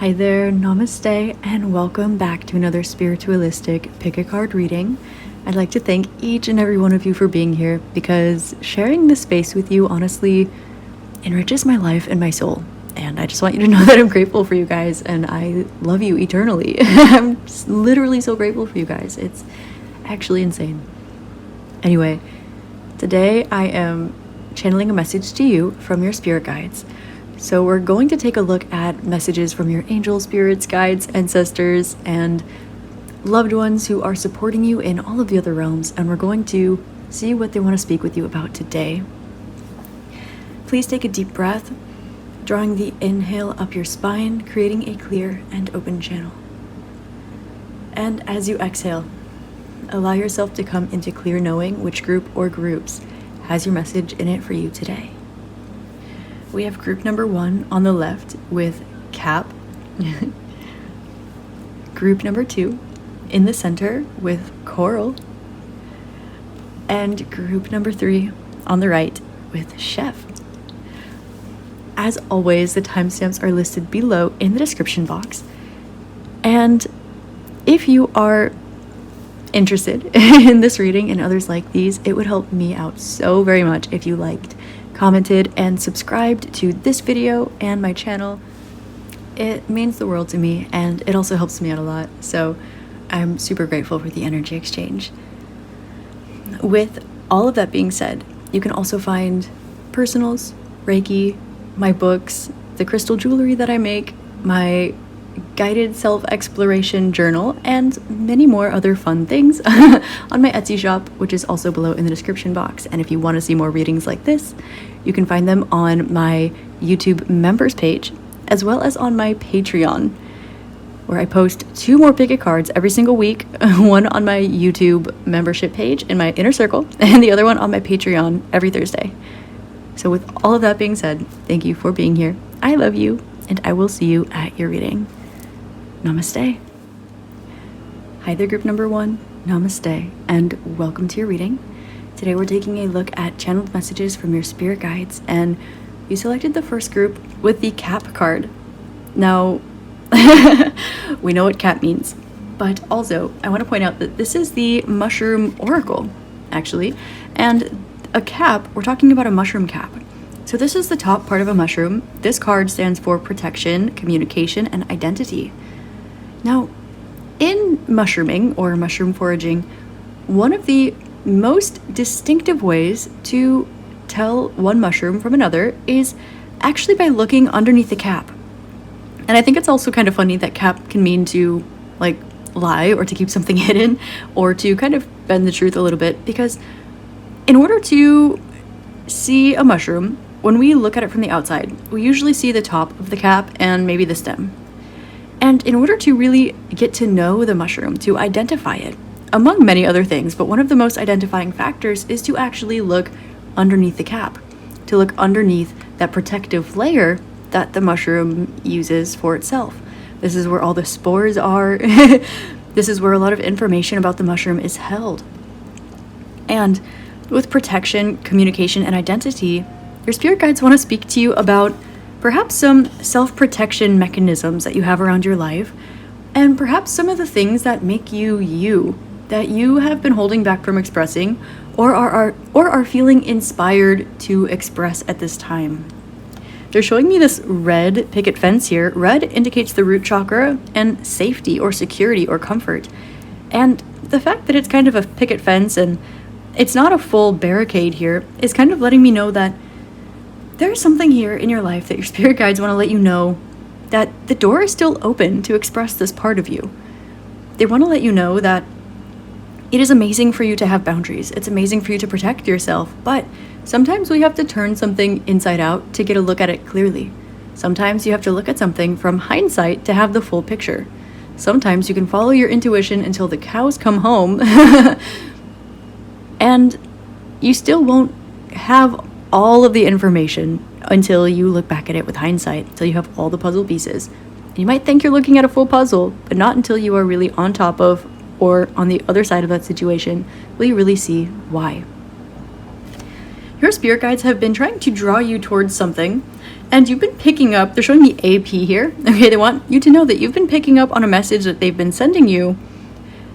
Hi there, namaste, and welcome back to another spiritualistic pick a card reading. I'd like to thank each and every one of you for being here because sharing this space with you honestly enriches my life and my soul. And I just want you to know that I'm grateful for you guys and I love you eternally. I'm just literally so grateful for you guys. It's actually insane. Anyway, today I am channeling a message to you from your spirit guides. So we're going to take a look at messages from your angel spirits, guides, ancestors, and loved ones who are supporting you in all of the other realms, and we're going to see what they want to speak with you about today. Please take a deep breath, drawing the inhale up your spine, creating a clear and open channel. And as you exhale, allow yourself to come into clear knowing which group or groups has your message in it for you today. We have group number 1 on the left with Cap. Group number 2 in the center with Coral. And group number 3 on the right with Chef. As always, the timestamps are listed below in the description box. And if you are interested in this reading and others like these, it would help me out so very much if you liked, commented, and subscribed to this video and my channel. It means the world to me, and it also helps me out a lot, so I'm super grateful for the energy exchange. With all of that being said, you can also find personals, Reiki, my books, the crystal jewelry that I make, my guided self-exploration journal, and many more other fun things on my Etsy shop, which is also below in the description box. And if you want to see more readings like this, you can find them on my YouTube members page, as well as on my Patreon, where I post 2 more pick a cards every single week, one on my YouTube membership page in my inner circle, and the other one on my Patreon every Thursday. So with all of that being said, thank you for being here. I love you, and I will see you at your reading. Namaste. Hi there, group number 1. Namaste, and welcome to your reading. Today we're taking a look at channeled messages from your spirit guides, and you selected the first group with the Cap card. Now, we know what Cap means, but also I want to point out that this is the mushroom oracle, actually, and a cap, we're talking about a mushroom cap. So this is the top part of a mushroom. This card stands for protection, communication, and identity. Now, in mushrooming or mushroom foraging, one of the most distinctive ways to tell one mushroom from another is actually by looking underneath the cap. And I think it's also kind of funny that cap can mean to like lie or to keep something hidden or to kind of bend the truth a little bit, because in order to see a mushroom, when we look at it from the outside, we usually see the top of the cap and maybe the stem. And in order to really get to know the mushroom, to identify it, among many other things, but one of the most identifying factors is to actually look underneath the cap, to look underneath that protective layer that the mushroom uses for itself. This is where all the spores are. This is where a lot of information about the mushroom is held. And with protection, communication, and identity, your spirit guides want to speak to you about perhaps some self-protection mechanisms that you have around your life, and perhaps some of the things that make you you, that you have been holding back from expressing, or are feeling inspired to express at this time. They're showing me this red picket fence here. Red indicates the root chakra and safety or security or comfort. And the fact that it's kind of a picket fence and it's not a full barricade here is kind of letting me know that there's something here in your life that your spirit guides want to let you know that the door is still open to express this part of you. They want to let you know that it is amazing for you to have boundaries. It's amazing for you to protect yourself, but sometimes we have to turn something inside out to get a look at it clearly. Sometimes you have to look at something from hindsight to have the full picture. Sometimes you can follow your intuition until the cows come home and you still won't have all of the information until you look back at it with hindsight, until you have all the puzzle pieces. And you might think you're looking at a full puzzle, but not until you are really on top of or on the other side of that situation will you really see why. Your spirit guides have been trying to draw you towards something And you've been picking up, they're showing me AP here. Okay, they want you to know that you've been picking up on a message that they've been sending you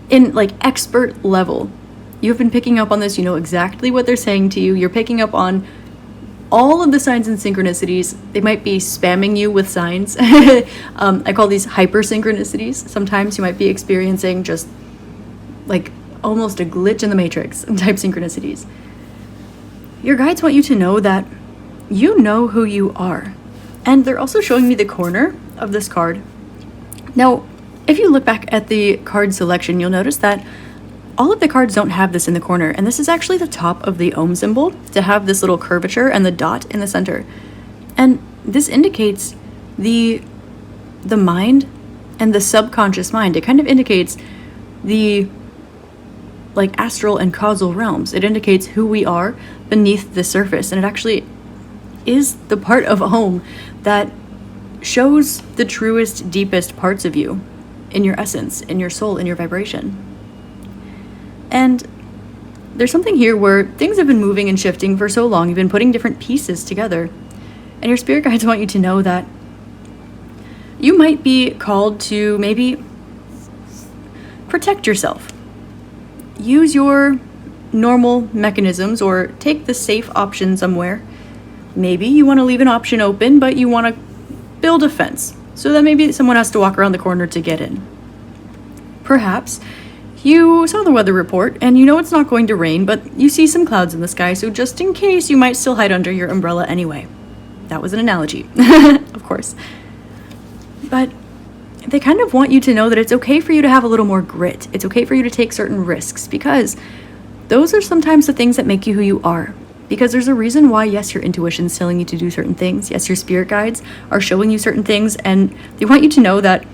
in like expert level. You've been picking up on this, you know exactly what they're saying to you. You're picking up on all of the signs and synchronicities. They might be spamming you with signs. I call these hyper synchronicities. Sometimes you might be experiencing just like almost a glitch in the matrix type synchronicities. Your guides want you to know that you know who you are. And they're also showing me the corner of this card. Now, if you look back at the card selection, you'll notice that all of the cards don't have this in the corner, and this is actually the top of the Om symbol to have this little curvature and the dot in the center. And this indicates the mind and the subconscious mind. It kind of indicates the like astral and causal realms. It indicates who we are beneath the surface, and it actually is the part of Om that shows the truest, deepest parts of you in your essence, in your soul, in your vibration. And there's something here where things have been moving and shifting for so long. You've been putting different pieces together. And your spirit guides want you to know that you might be called to maybe protect yourself. Use your normal mechanisms or take the safe option somewhere. Maybe you want to leave an option open, but you want to build a fence so that maybe someone has to walk around the corner to get in. Perhaps you saw the weather report and you know it's not going to rain, but you see some clouds in the sky, so just in case, you might still hide under your umbrella anyway. That was an analogy, of course. But they kind of want you to know that it's okay for you to have a little more grit. It's okay for you to take certain risks, because those are sometimes the things that make you who you are. Because there's a reason why, yes, your intuition's telling you to do certain things. Yes, your spirit guides are showing you certain things, and they want you to know that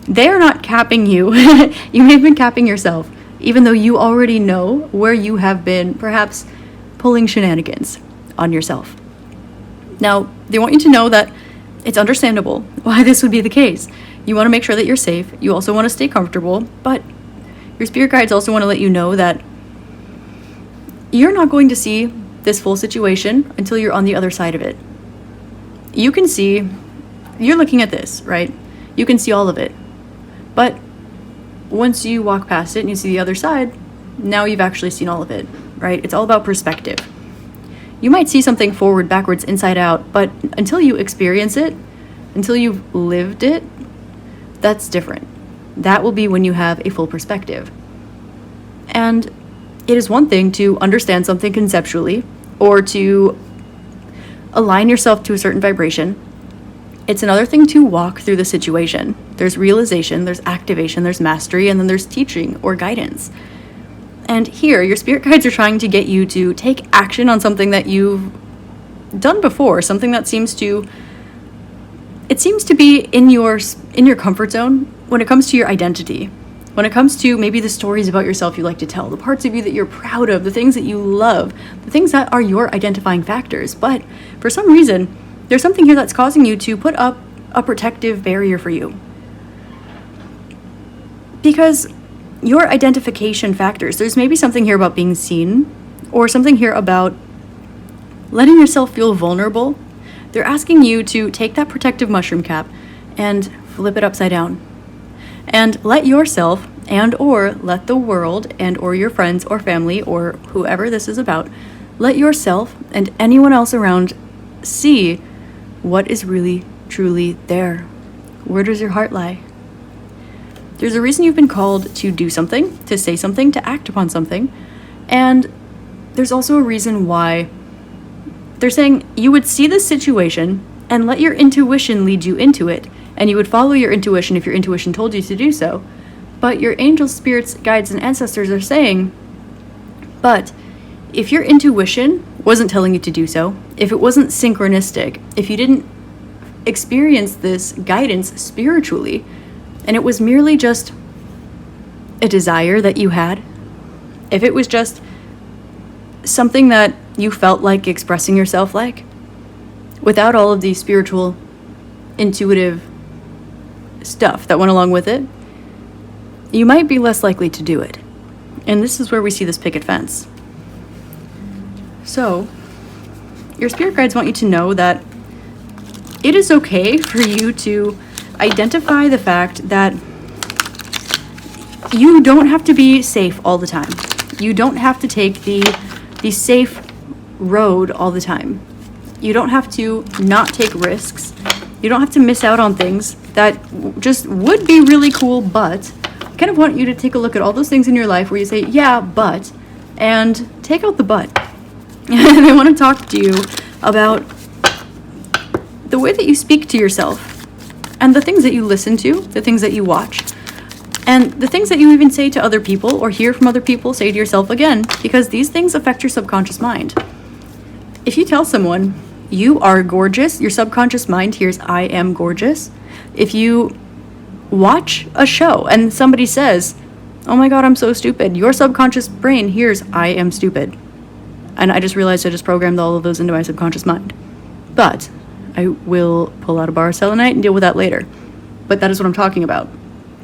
they are not capping you. You may have been capping yourself, even though you already know where you have been perhaps pulling shenanigans on yourself. Now, they want you to know that it's understandable why this would be the case. You want to make sure that you're safe. You also want to stay comfortable, but your spirit guides also want to let you know that you're not going to see this full situation until you're on the other side of it. You can see, you're looking at this, right? You can see all of it. But once you walk past it and you see the other side, now you've actually seen all of it, right? It's all about perspective. You might see something forward, backwards, inside out, but until you experience it, until you've lived it, that's different. That will be when you have a full perspective. And it is one thing to understand something conceptually or to align yourself to a certain vibration. It's another thing to walk through the situation. There's realization, there's activation, there's mastery, and then there's teaching or guidance. And here, your spirit guides are trying to get you to take action on something that you've done before, something that seems to be in your comfort zone when it comes to your identity. When it comes to maybe the stories about yourself you like to tell, the parts of you that you're proud of, the things that you love, the things that are your identifying factors. But for some reason, there's something here that's causing you to put up a protective barrier for you. Because your identification factors, there's maybe something here about being seen, or something here about letting yourself feel vulnerable. They're asking you to take that protective mushroom cap and flip it upside down. And let yourself and or let the world and or your friends or family or whoever this is about, let yourself and anyone else around see what is really, truly there. Where does your heart lie? There's a reason you've been called to do something, to say something, to act upon something. And there's also a reason why they're saying you would see this situation and let your intuition lead you into it. And you would follow your intuition if your intuition told you to do so. But your angels, spirits, guides, and ancestors are saying, but if your intuition wasn't telling you to do so, if it wasn't synchronistic, if you didn't experience this guidance spiritually, and it was merely just a desire that you had, if it was just something that you felt like expressing yourself like, without all of the spiritual, intuitive stuff that went along with it, you might be less likely to do it. And this is where we see this picket fence. So, your spirit guides want you to know that it is okay for you to identify the fact that you don't have to be safe all the time. You don't have to take the safe road all the time. You don't have to not take risks. You don't have to miss out on things that just would be really cool, but I kind of want you to take a look at all those things in your life where you say, yeah, but, and take out the but. And I want to talk to you about the way that you speak to yourself and the things that you listen to, the things that you watch, and the things that you even say to other people or hear from other people, say to yourself again, because these things affect your subconscious mind. If you tell someone you are gorgeous, your subconscious mind hears, I am gorgeous. If you watch a show and somebody says, oh my God, I'm so stupid, your subconscious brain hears, I am stupid. And I just realized I just programmed all of those into my subconscious mind. But I will pull out a bar of selenite and deal with that later. But that is what I'm talking about.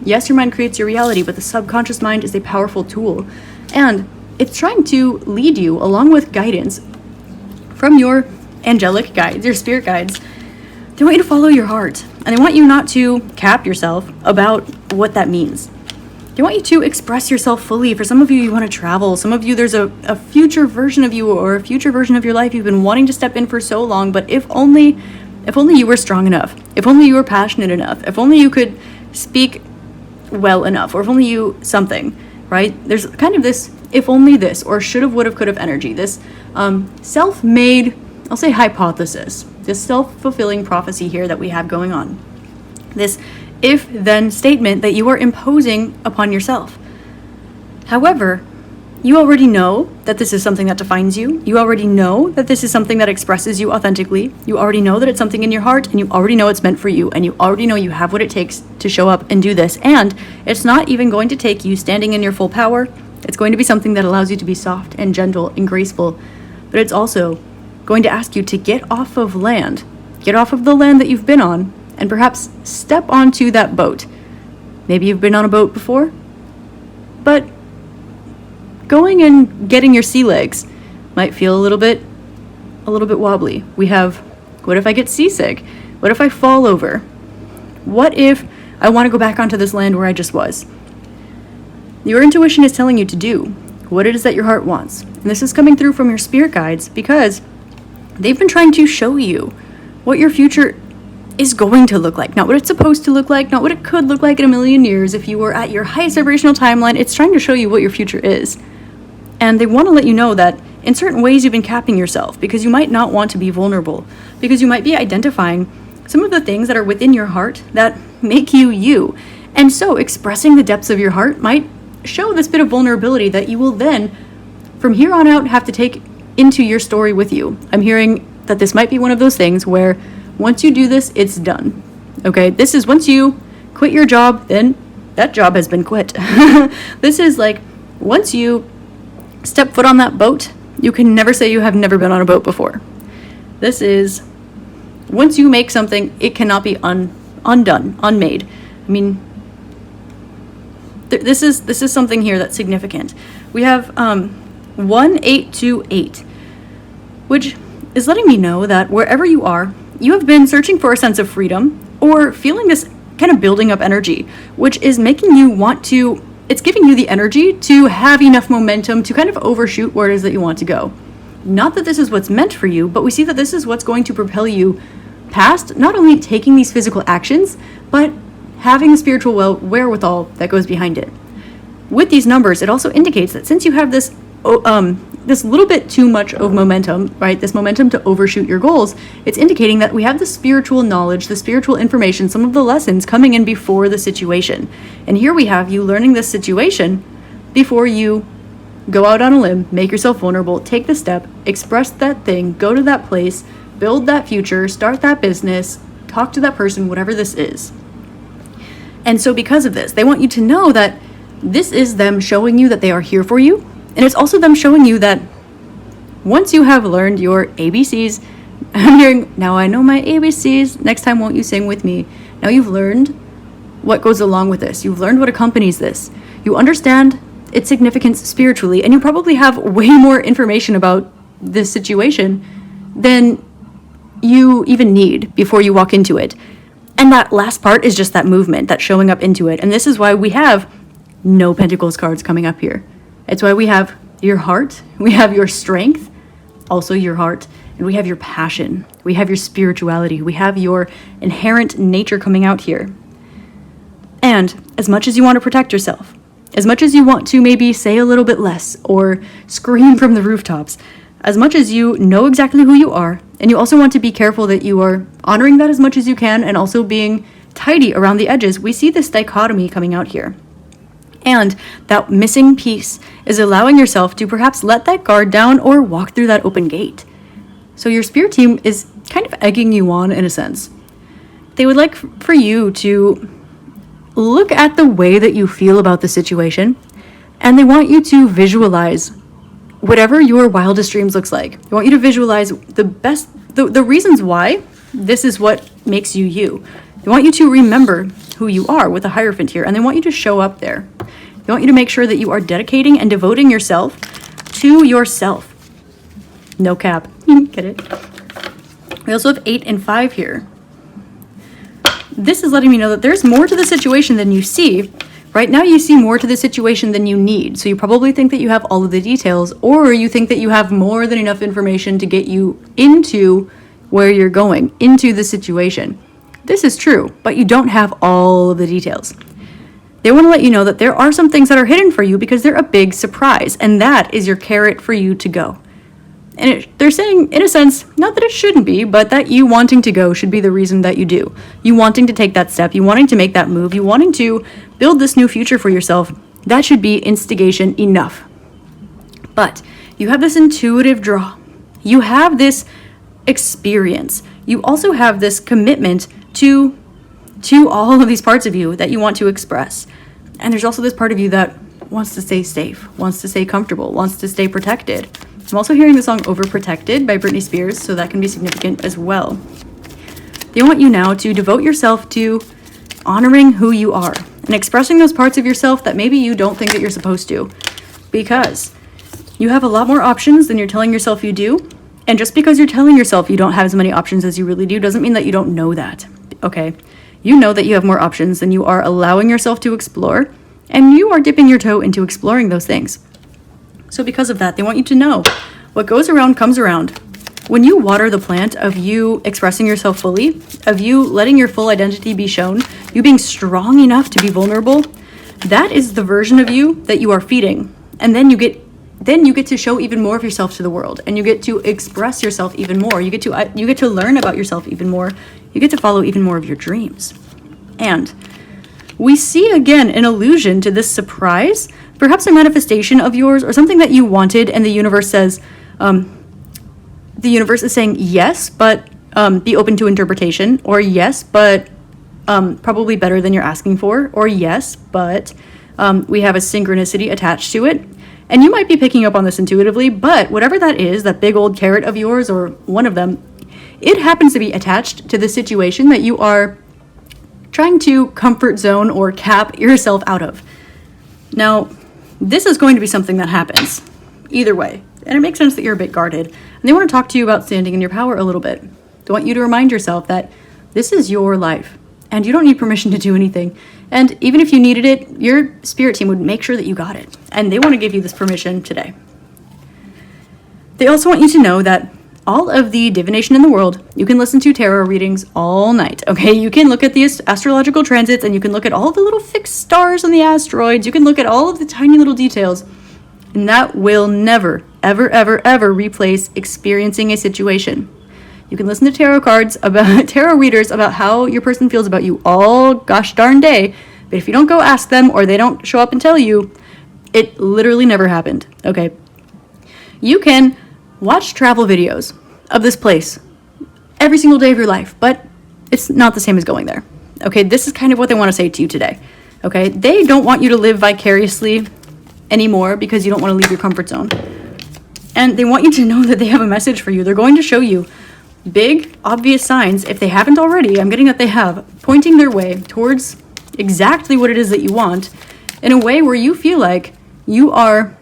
Yes, your mind creates your reality, but the subconscious mind is a powerful tool. And it's trying to lead you along with guidance from your angelic guides, your spirit guides. They want you to follow your heart. And they want you not to cap yourself about what that means. They want you to express yourself fully. For some of you, you want to travel. Some of you, there's a future version of you or a future version of your life you've been wanting to step in for so long, but if only you were strong enough, if only you were passionate enough, if only you could speak well enough, or if only you something, right? There's kind of this if only this, or should have, would have, could have energy, this self-made, I'll say hypothesis, this self-fulfilling prophecy here that we have going on. This if-then statement that you are imposing upon yourself. However, you already know that this is something that defines you. You already know that this is something that expresses you authentically. You already know that it's something in your heart, and you already know it's meant for you, and you already know you have what it takes to show up and do this. And it's not even going to take you standing in your full power. It's going to be something that allows you to be soft and gentle and graceful. But it's also going to ask you to get off of land. Get off of the land that you've been on, and perhaps step onto that boat. Maybe you've been on a boat before, but going and getting your sea legs might feel a little bit wobbly. We have, what if I get seasick? What if I fall over? What if I want to go back onto this land where I just was? Your intuition is telling you to do what it is that your heart wants. And this is coming through from your spirit guides because they've been trying to show you what your future is going to look like. Not what it's supposed to look like, not what it could look like in a million years if you were at your highest vibrational timeline. It's trying to show you what your future is. And they want to let you know that in certain ways you've been capping yourself because you might not want to be vulnerable, because you might be identifying some of the things that are within your heart that make you you. And so expressing the depths of your heart might show this bit of vulnerability that you will then, from here on out, have to take into your story with you. I'm hearing that this might be one of those things where once you do this, it's done. Okay, this is once you quit your job, then that job has been quit. This is like once you step foot on that boat, you can never say you have never been on a boat before. This is once you make something, it cannot be undone, unmade. I mean, this is something here that's significant. We have 1828, which is letting me know that wherever you are, you have been searching for a sense of freedom or feeling this kind of building up energy, which is making you want to, it's giving you the energy to have enough momentum to kind of overshoot where it is that you want to go. Not that this is what's meant for you, but we see that this is what's going to propel you past not only taking these physical actions, but having the spiritual wherewithal that goes behind it. With these numbers, it also indicates that since you have this little bit too much of momentum, right? This momentum to overshoot your goals, it's indicating that we have the spiritual knowledge, the spiritual information, some of the lessons coming in before the situation. And here we have you learning this situation before you go out on a limb, make yourself vulnerable, take the step, express that thing, go to that place, build that future, start that business, talk to that person, whatever this is. And so because of this, they want you to know that this is them showing you that they are here for you. And it's also them showing you that once you have learned your ABCs, I'm hearing, now I know my ABCs, next time won't you sing with me? Now you've learned what goes along with this. You've learned what accompanies this. You understand its significance spiritually, and you probably have way more information about this situation than you even need before you walk into it. And that last part is just that movement, that showing up into it. And this is why we have no Pentacles cards coming up here. It's why we have your heart, we have your strength, also your heart, and we have your passion, we have your spirituality, we have your inherent nature coming out here. And as much as you want to protect yourself, as much as you want to maybe say a little bit less or scream from the rooftops, as much as you know exactly who you are, and you also want to be careful that you are honoring that as much as you can and also being tidy around the edges, we see this dichotomy coming out here. And that missing piece is allowing yourself to perhaps let that guard down or walk through that open gate. So your spirit team is kind of egging you on in a sense. They would like for you to look at the way that you feel about the situation, and they want you to visualize whatever your wildest dreams looks like. They want you to visualize the reasons why this is what makes you you. They want you to remember who you are with a Hierophant here, and they want you to show up there. They want you to make sure that you are dedicating and devoting yourself to yourself. No cap. Get it? We also have 8 and 5 here. This is letting me know that there's more to the situation than you see. Right now you see more to the situation than you need. So you probably think that you have all of the details, or you think that you have more than enough information to get you into where you're going, into the situation. This is true, but you don't have all of the details. They want to let you know that there are some things that are hidden for you because they're a big surprise, and that is your carrot for you to go. And they're saying, in a sense, not that it shouldn't be, but that you wanting to go should be the reason that you do. You wanting to take that step, you wanting to make that move, you wanting to build this new future for yourself, that should be instigation enough. But you have this intuitive draw. You have this experience. You also have this commitment to all of these parts of you that you want to express. And there's also this part of you that wants to stay safe, wants to stay comfortable, wants to stay protected. I'm also hearing the song Overprotected by Britney Spears, so that can be significant as well. They want you now to devote yourself to honoring who you are and expressing those parts of yourself that maybe you don't think that you're supposed to, because you have a lot more options than you're telling yourself you do. And just because you're telling yourself you don't have as many options as you really do doesn't mean that you don't know that, okay? You know that you have more options than you are allowing yourself to explore, and you are dipping your toe into exploring those things. So because of that, they want you to know what goes around comes around. When you water the plant of you expressing yourself fully, of you letting your full identity be shown, you being strong enough to be vulnerable, that is the version of you that you are feeding. And then you get to show even more of yourself to the world, and you get to express yourself even more. You get to learn about yourself even more. You get to follow even more of your dreams. And we see again an allusion to this surprise, perhaps a manifestation of yours or something that you wanted, and the universe says, the universe is saying yes, but be open to interpretation, or yes, but probably better than you're asking for, or yes, but we have a synchronicity attached to it. And you might be picking up on this intuitively, but whatever that is, that big old carrot of yours or one of them, it happens to be attached to the situation that you are trying to comfort zone or cap yourself out of. Now, this is going to be something that happens either way. And it makes sense that you're a bit guarded. And they want to talk to you about standing in your power a little bit. They want you to remind yourself that this is your life and you don't need permission to do anything. And even if you needed it, your spirit team would make sure that you got it. And they want to give you this permission today. They also want you to know that all of the divination in the world, you can listen to tarot readings all night, okay? You can look at the astrological transits, and you can look at all the little fixed stars on the asteroids. You can look at all of the tiny little details, and that will never, ever, ever, ever replace experiencing a situation. You can listen to tarot readers about how your person feels about you all gosh darn day, but if you don't go ask them or they don't show up and tell you, it literally never happened, okay? You can watch travel videos of this place every single day of your life, but it's not the same as going there, okay? This is kind of what they want to say to you today, okay? They don't want you to live vicariously anymore because you don't want to leave your comfort zone. And they want you to know that they have a message for you. They're going to show you big, obvious signs, if they haven't already, I'm getting that they have, pointing their way towards exactly what it is that you want in a way where you feel like you are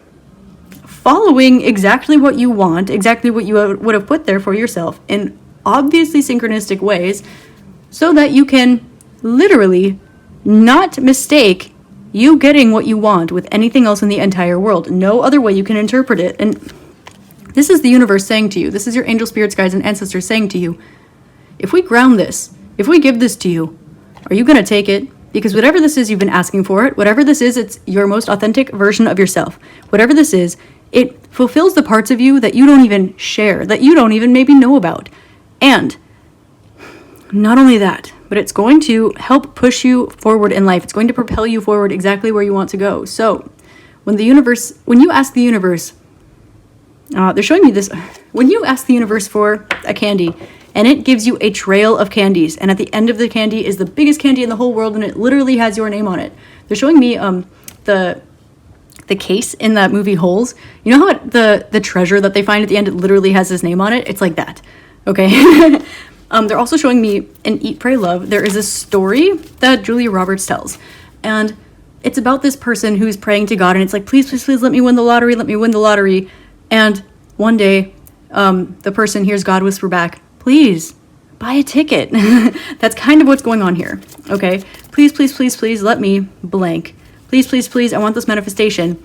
following exactly what you want, exactly what you would have put there for yourself in obviously synchronistic ways so that you can literally not mistake you getting what you want with anything else in the entire world. No other way you can interpret it. And this is the universe saying to you, this is your angel, spirits, guides, and ancestors saying to you, if we ground this, if we give this to you, are you going to take it? Because whatever this is, you've been asking for it. Whatever this is, it's your most authentic version of yourself. Whatever this is, it fulfills the parts of you that you don't even share, that you don't even maybe know about. And not only that, but it's going to help push you forward in life. It's going to propel you forward exactly where you want to go. So when you ask the universe, they're showing me this, when you ask the universe for a candy, and it gives you a trail of candies, and at the end of the candy is the biggest candy in the whole world, and it literally has your name on it. They're showing me the case in that movie Holes. You know how the treasure that they find at the end, it literally has his name on it? It's like that. Okay. They're also showing me in Eat, Pray, Love, there is a story that Julia Roberts tells. And it's about this person who's praying to God, and it's like, please, please, please let me win the lottery, let me win the lottery. And one day, the person hears God whisper back, please, buy a ticket. That's kind of what's going on here, okay? Please, please, please, please let me blank. Please, please, please, I want this manifestation.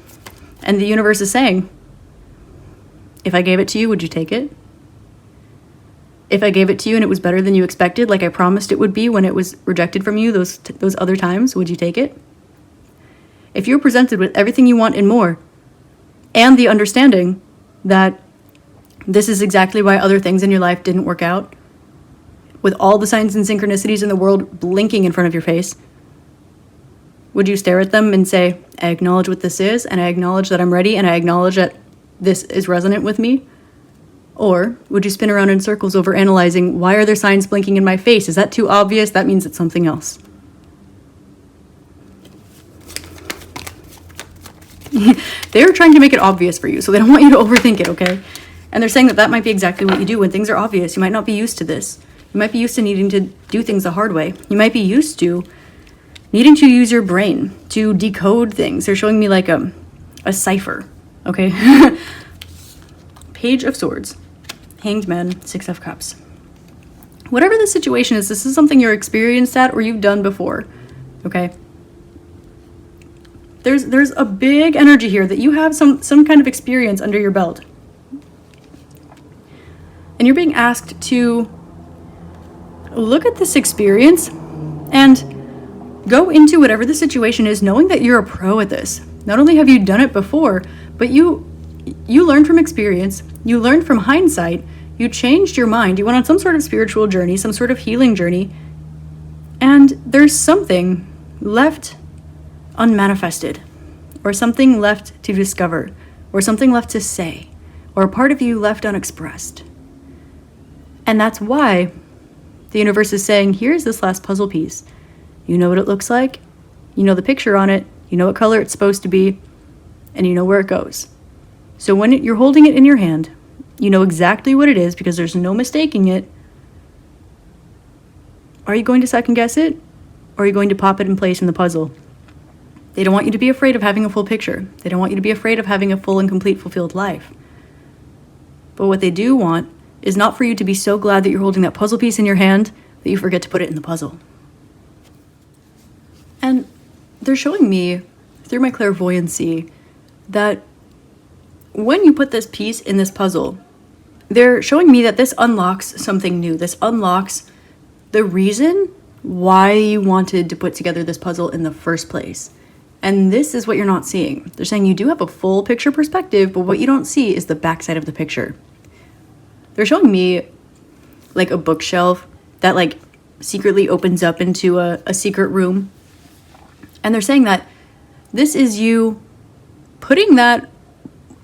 And the universe is saying, if I gave it to you, would you take it? If I gave it to you and it was better than you expected, like I promised it would be when it was rejected from you those other times, would you take it? If you're presented with everything you want and more, and the understanding that this is exactly why other things in your life didn't work out, with all the signs and synchronicities in the world blinking in front of your face, would you stare at them and say, I acknowledge what this is, and I acknowledge that I'm ready, and I acknowledge that this is resonant with me? Or would you spin around in circles over analyzing, why are there signs blinking in my face? Is that too obvious? That means it's something else. They're trying to make it obvious for you, so they don't want you to overthink it, okay? And they're saying that might be exactly what you do when things are obvious. You might not be used to this. You might be used to needing to do things the hard way. You might be used to needing to use your brain to decode things. They're showing me like a cipher, okay? Page of Swords, Hanged Man, Six of Cups. Whatever the situation is, this is something you're experienced at or you've done before, okay? There's a big energy here that you have some kind of experience under your belt. And you're being asked to look at this experience and go into whatever the situation is, knowing that you're a pro at this. Not only have you done it before, but you learned from experience, you learned from hindsight, you changed your mind, you went on some sort of spiritual journey, some sort of healing journey, and there's something left unmanifested, or something left to discover, or something left to say, or a part of you left unexpressed. And that's why the universe is saying, here's this last puzzle piece. You know what it looks like, you know the picture on it, you know what color it's supposed to be, and you know where it goes. So when you're holding it in your hand, you know exactly what it is because there's no mistaking it. Are you going to second guess it? Or are you going to pop it in place in the puzzle? They don't want you to be afraid of having a full picture. They don't want you to be afraid of having a full and complete fulfilled life. But what they do want is not for you to be so glad that you're holding that puzzle piece in your hand that you forget to put it in the puzzle. And they're showing me, through my clairvoyancy, that when you put this piece in this puzzle, they're showing me that this unlocks something new. This unlocks the reason why you wanted to put together this puzzle in the first place. And this is what you're not seeing. They're saying you do have a full picture perspective, but what you don't see is the backside of the picture. They're showing me like a bookshelf that like secretly opens up into a secret room. And they're saying that this is you putting that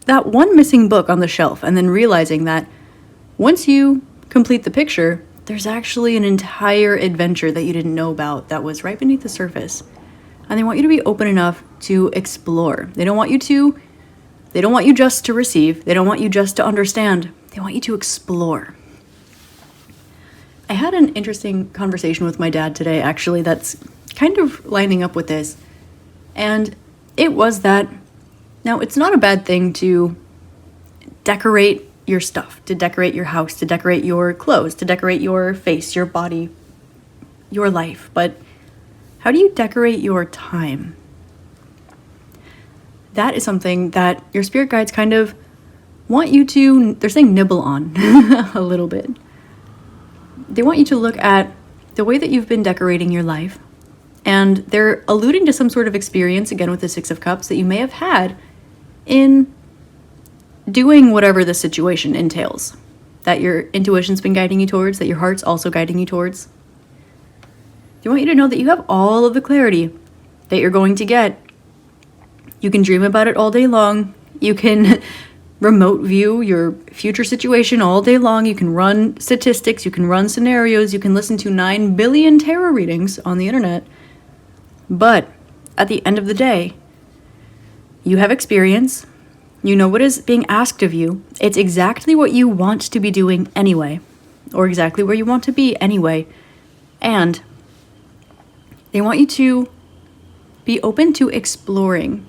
one missing book on the shelf and then realizing that once you complete the picture, there's actually an entire adventure that you didn't know about that was right beneath the surface. And they want you to be open enough to explore. They don't want you just to receive. They don't want you just to understand. They want you to explore. I had an interesting conversation with my dad today, actually, that's kind of lining up with this. And it was that, now it's not a bad thing to decorate your stuff, to decorate your house, to decorate your clothes, to decorate your face, your body, your life. But how do you decorate your time? That is something that your spirit guides kind of want you to, they're saying nibble on a little bit. They want you to look at the way that you've been decorating your life. And they're alluding to some sort of experience, again with the Six of Cups, that you may have had in doing whatever the situation entails, that your intuition's been guiding you towards, that your heart's also guiding you towards. They want you to know that you have all of the clarity that you're going to get. You can dream about it all day long. You can remote view your future situation all day long. You can run statistics. You can run scenarios. You can listen to 9 billion tarot readings on the internet. But at the end of the day, you have experience. You know what is being asked of you. It's exactly what you want to be doing anyway, or exactly where you want to be anyway. And they want you to be open to exploring,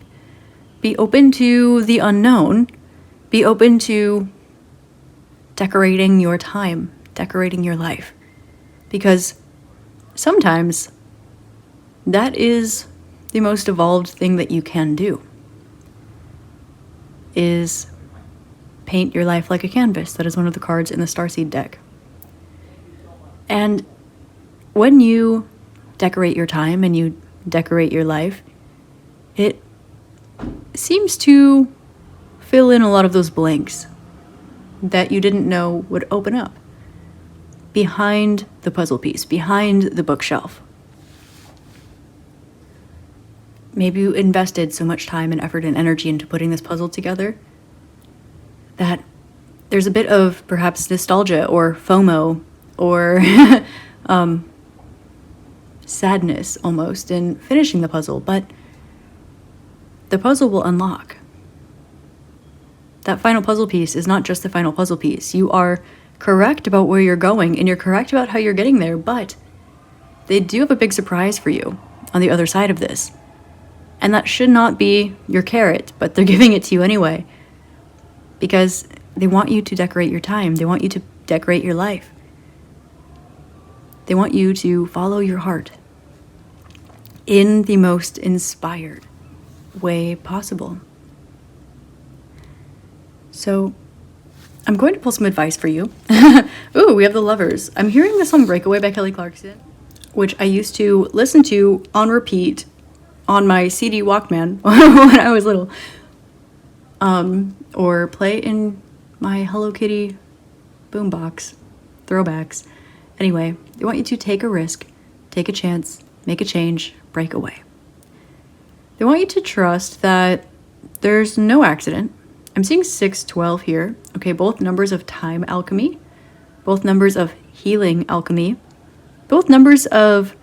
be open to the unknown, be open to decorating your time, decorating your life. Because sometimes that is the most evolved thing that you can do, is paint your life like a canvas. That is one of the cards in the Starseed deck. And when you decorate your time and you decorate your life, it seems to fill in a lot of those blanks that you didn't know would open up behind the puzzle piece, behind the bookshelf. Maybe you invested so much time and effort and energy into putting this puzzle together that there's a bit of perhaps nostalgia or FOMO or sadness almost in finishing the puzzle, but the puzzle will unlock. That final puzzle piece is not just the final puzzle piece. You are correct about where you're going and you're correct about how you're getting there, but they do have a big surprise for you on the other side of this. And that should not be your carrot, but they're giving it to you anyway. Because they want you to decorate your time. They want you to decorate your life. They want you to follow your heart in the most inspired way possible. So I'm going to pull some advice for you. Ooh, we have the Lovers. I'm hearing the song Breakaway by Kelly Clarkson, which I used to listen to on repeat on my CD Walkman when I was little, or play in my Hello Kitty boombox throwbacks. Anyway, they want you to take a risk, take a chance, make a change, break away. They want you to trust that there's no accident. I'm seeing 612 here. Okay, both numbers of time alchemy, both numbers of healing alchemy, both numbers of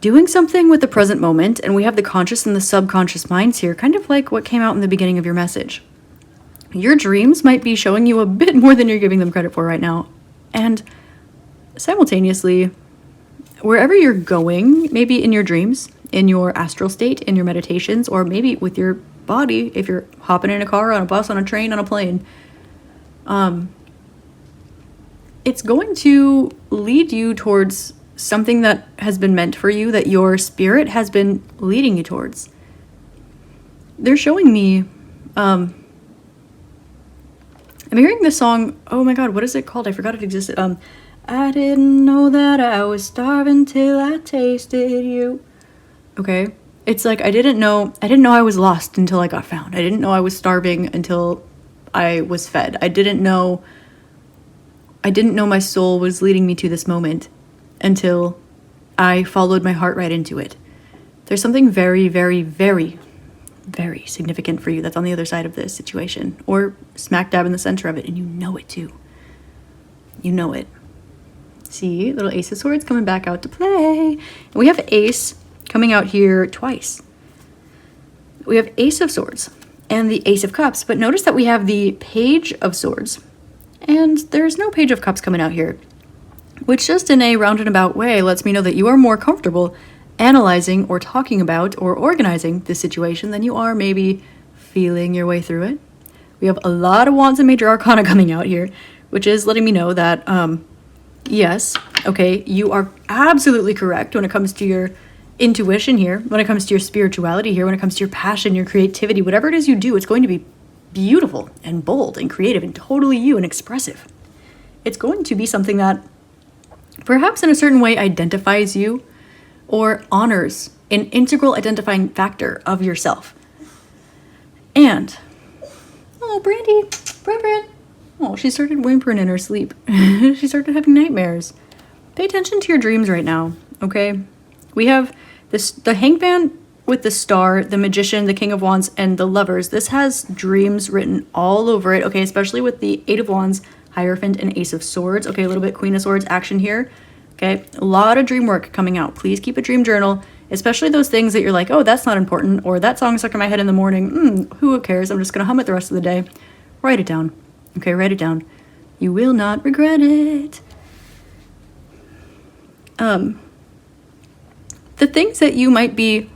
doing something with the present moment, and we have the conscious and the subconscious minds here, kind of like what came out in the beginning of your message. Your dreams might be showing you a bit more than you're giving them credit for right now. And simultaneously, wherever you're going, maybe in your dreams, in your astral state, in your meditations, or maybe with your body, if you're hopping in a car, on a bus, on a train, on a plane, it's going to lead you towards something that has been meant for you, that your spirit has been leading you towards. They're showing me, I'm hearing this song, oh my god, what is it called? I forgot it existed. I didn't know that I was starving till I tasted you. Okay? It's like I didn't know I was lost until I got found. I didn't know I was starving until I was fed. I didn't know my soul was leading me to this moment until I followed my heart right into it. There's something very, very, very, very significant for you that's on the other side of this situation, or smack dab in the center of it, and you know it too. You know it. See, little Ace of Swords coming back out to play. And we have Ace coming out here twice. We have Ace of Swords and the Ace of Cups, but notice that we have the Page of Swords, and there's no Page of Cups coming out here, which just in a roundabout way lets me know that you are more comfortable analyzing or talking about or organizing this situation than you are maybe feeling your way through it, We have a lot of Wands and Major Arcana coming out here, which is letting me know that, yes, okay, you are absolutely correct when it comes to your intuition here, when it comes to your spirituality here, when it comes to your passion, your creativity, whatever it is you do, it's going to be beautiful and bold and creative and totally you and expressive. It's going to be something that perhaps in a certain way identifies you or honors an integral identifying factor of yourself. And, oh, Brand. Oh, she started whimpering in her sleep. She started having nightmares. Pay attention to your dreams right now, okay? We have the Hangman with the Star, the Magician, the King of Wands, and the Lovers. This has dreams written all over it, okay? Especially with the Eight of Wands, Hierophant, and Ace of Swords. Okay, a little bit Queen of Swords action here. Okay, a lot of dream work coming out. Please keep a dream journal, especially those things that you're like, oh, that's not important, or that song stuck in my head in the morning. Who cares? I'm just going to hum it the rest of the day. Write it down. Okay, write it down. You will not regret it. The things that you might be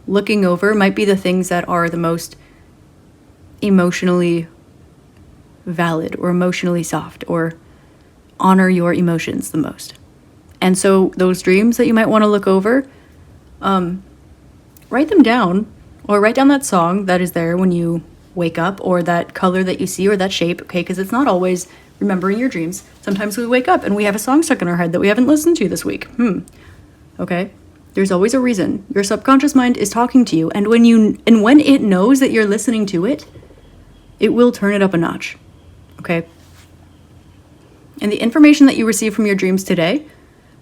looking over might be the things that are the most emotionally valid or emotionally soft or honor your emotions the most. And so those dreams that you might want to look over, write them down, or write down that song that is there when you wake up, or that color that you see, or that shape, okay? Because it's not always remembering your dreams. Sometimes we wake up and we have a song stuck in our head that we haven't listened to this week. Okay? There's always a reason. Your subconscious mind is talking to you, and when it knows that you're listening to it, it will turn it up a notch. Okay? And the information that you receive from your dreams today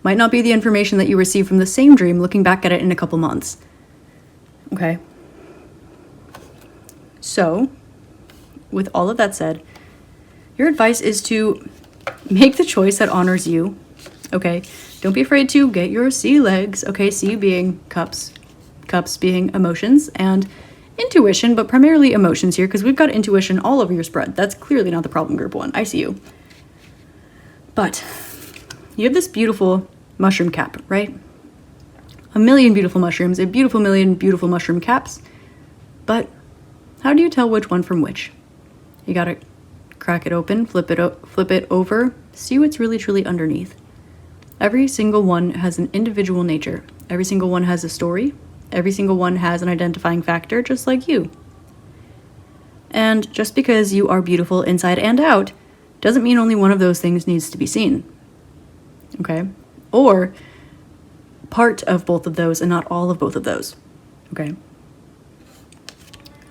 might not be the information that you receive from the same dream looking back at it in a couple months. Okay? So, with all of that said, your advice is to make the choice that honors you. Okay? Don't be afraid to get your sea legs. Okay? Sea being cups being emotions, and intuition, but primarily emotions here, because we've got intuition all over your spread. That's clearly not the problem, group 1. I see you. But you have this beautiful mushroom cap, right? A million beautiful mushrooms, a beautiful million beautiful mushroom caps. But how do you tell which one from which? You gotta crack it open, flip it over, see what's really truly underneath. Every single one has an individual nature. Every single one has a story. Every single one has an identifying factor, just like you. And just because you are beautiful inside and out doesn't mean only one of those things needs to be seen. Okay? Or part of both of those and not all of both of those. Okay?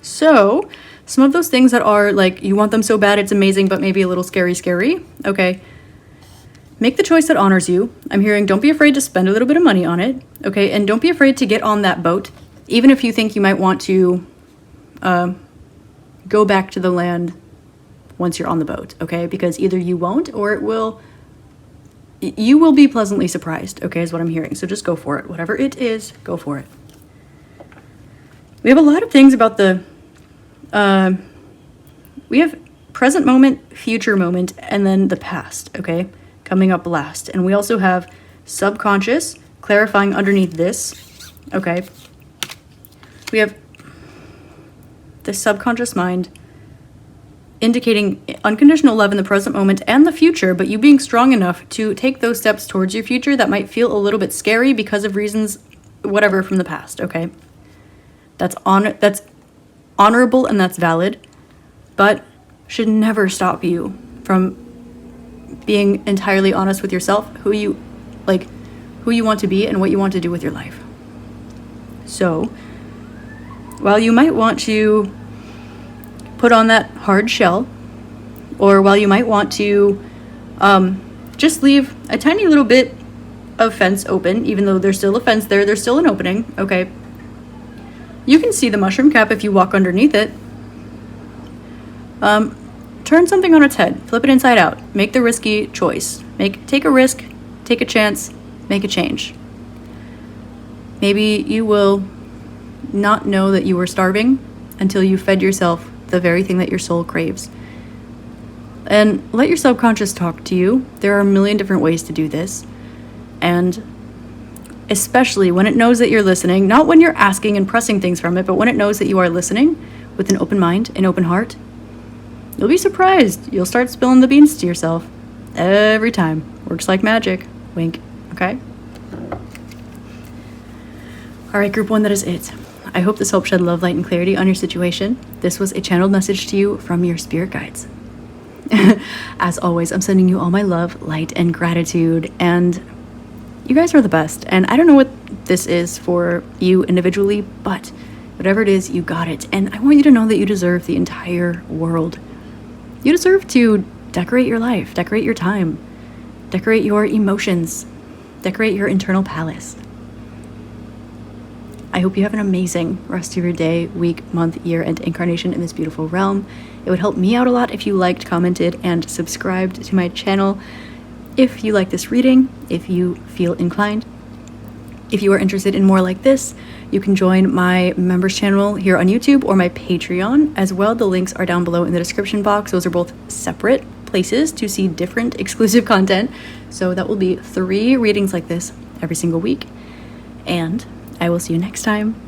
So, some of those things that are like, you want them so bad it's amazing, but maybe a little scary. Okay? Make the choice that honors you. I'm hearing don't be afraid to spend a little bit of money on it. Okay? And don't be afraid to get on that boat, even if you think you might want to go back to the land once you're on the boat, okay? Because either you won't, or you will be pleasantly surprised, okay, is what I'm hearing. So just go for it. Whatever it is, go for it. We have a lot of things about we have present moment, future moment, and then the past, okay, coming up last. And we also have subconscious, clarifying underneath this, okay? We have the subconscious mind, indicating unconditional love in the present moment and the future, but you being strong enough to take those steps towards your future that might feel a little bit scary because of reasons, whatever, from the past, okay? That's honorable and that's valid, but should never stop you from being entirely honest with yourself, who you want to be and what you want to do with your life. So, while you might want to put on that hard shell, or while you might want to just leave a tiny little bit of fence open, even though there's still a fence there, there's still an opening, okay? You can see the mushroom cap if you walk underneath it. Turn something on its head, flip it inside out, make the risky choice. Take a risk, take a chance, make a change. Maybe you will not know that you were starving until you fed yourself the very thing that your soul craves. And let your subconscious talk to you. There are a million different ways to do this. And especially when it knows that you're listening, not when you're asking and pressing things from it, but when it knows that you are listening with an open mind, an open heart, You'll be surprised. You'll start spilling the beans to yourself. Every time. Works like magic. Wink. Okay? Alright, group 1, that is it. I hope this helped shed love, light, and clarity on your situation. This was a channeled message to you from your spirit guides. As always, I'm sending you all my love, light, and gratitude, and you guys are the best. And I don't know what this is for you individually, but whatever it is, you got it. And I want you to know that you deserve the entire world. You deserve to decorate your life, decorate your time, decorate your emotions, decorate your internal palace. I hope you have an amazing rest of your day, week, month, year, and incarnation in this beautiful realm. It would help me out a lot if you liked, commented, and subscribed to my channel. If you like this reading, if you feel inclined, if you are interested in more like this, you can join my members channel here on YouTube or my Patreon as well. The links are down below in the description box. Those are both separate places to see different exclusive content. So that will be 3 readings like this every single week. And I will see you next time.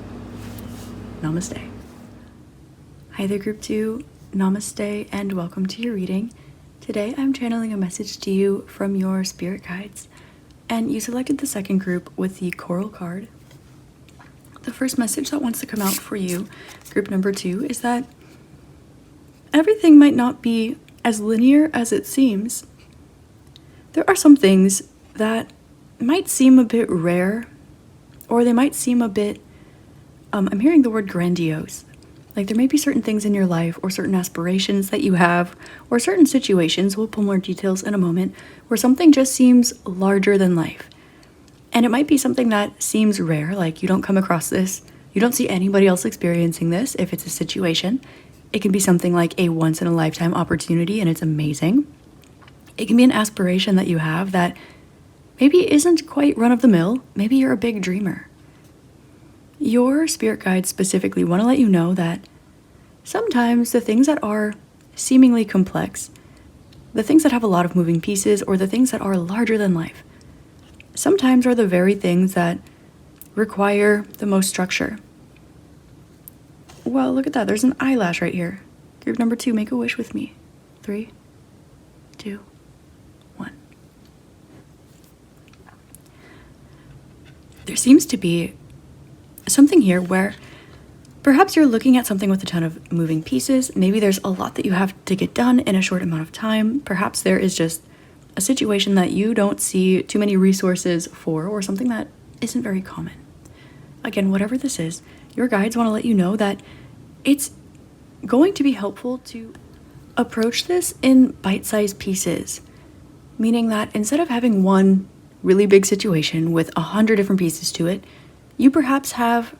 Namaste. Hi there, Group 2. Namaste and welcome to your reading. Today I'm channeling a message to you from your spirit guides. And you selected the second group with the coral card. The first message that wants to come out for you, group number 2, is that everything might not be as linear as it seems. There are some things that might seem a bit rare, or they might seem a bit, I'm hearing the word grandiose. Like there may be certain things in your life or certain aspirations that you have or certain situations, we'll pull more details in a moment, where something just seems larger than life. And it might be something that seems rare, like you don't come across this, you don't see anybody else experiencing this if it's a situation. It can be something like a once-in-a-lifetime opportunity and it's amazing. It can be an aspiration that you have that maybe isn't quite run-of-the-mill. Maybe you're a big dreamer. Your spirit guides specifically want to let you know that sometimes the things that are seemingly complex, the things that have a lot of moving pieces, or the things that are larger than life, sometimes are the very things that require the most structure. Well, look at that. There's an eyelash right here. Group number 2, make a wish with me. 3, 2, 1. There seems to be something here where perhaps you're looking at something with a ton of moving pieces. Maybe there's a lot that you have to get done in a short amount of time. Perhaps there is just a situation that you don't see too many resources for, or something that isn't very common. Again, whatever this is, your guides want to let you know that it's going to be helpful to approach this in bite-sized pieces, meaning that instead of having one really big situation with 100 different pieces to it, you perhaps have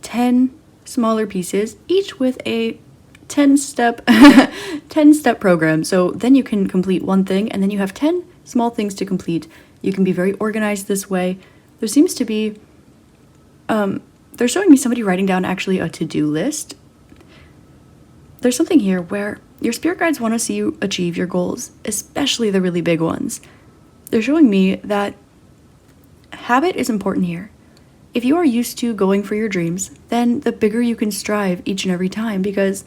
10 smaller pieces, each with a 10-step program. So then you can complete one thing, and then you have 10 small things to complete. You can be very organized this way. There seems to be, they're showing me somebody writing down actually a to-do list. There's something here where your spirit guides want to see you achieve your goals, especially the really big ones. They're showing me that habit is important here. If you are used to going for your dreams, then the bigger you can strive each and every time, because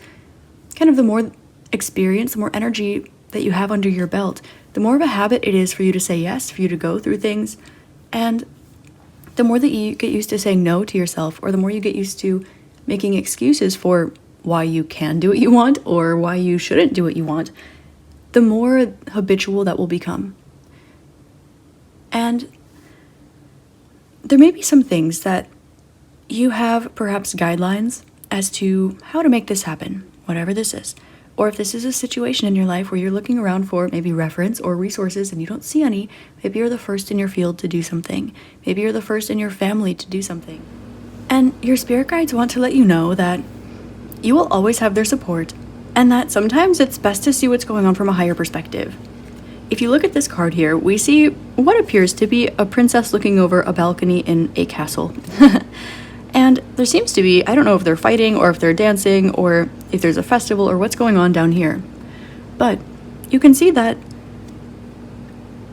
kind of the more experience, the more energy that you have under your belt, the more of a habit it is for you to say yes, for you to go through things. And the more that you get used to saying no to yourself, or the more you get used to making excuses for why you can do what you want or why you shouldn't do what you want, the more habitual that will become. And there may be some things that you have perhaps guidelines as to how to make this happen, whatever this is. Or if this is a situation in your life where you're looking around for maybe reference or resources and you don't see any, maybe you're the first in your field to do something. Maybe you're the first in your family to do something. And your spirit guides want to let you know that you will always have their support, and that sometimes it's best to see what's going on from a higher perspective. If you look at this card here, we see what appears to be a princess looking over a balcony in a castle. And there seems to be, I don't know if they're fighting or if they're dancing or if there's a festival or what's going on down here. But you can see that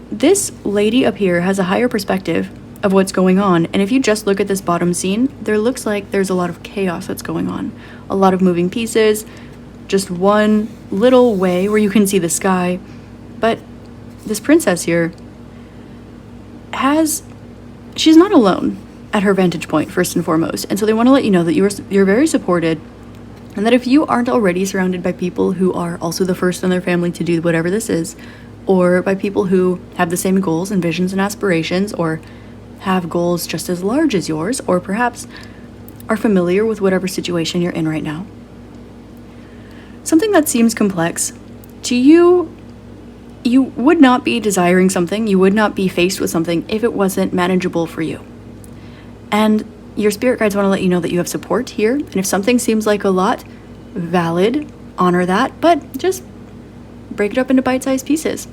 this lady up here has a higher perspective of what's going on. And if you just look at this bottom scene, there looks like there's a lot of chaos that's going on. A lot of moving pieces. just one little way where you can see the sky. But this princess here she's not alone at her vantage point, first and foremost. And so they want to let you know that you're very supported, and that if you aren't already surrounded by people who are also the first in their family to do whatever this is, or by people who have the same goals and visions and aspirations, or have goals just as large as yours, or perhaps are familiar with whatever situation you're in right now. Something that seems complex to you, you would not be desiring something, you would not be faced with something if it wasn't manageable for you. And your spirit guides want to let you know that you have support here, and if something seems like a lot, valid, honor that, but just break it up into bite-sized pieces.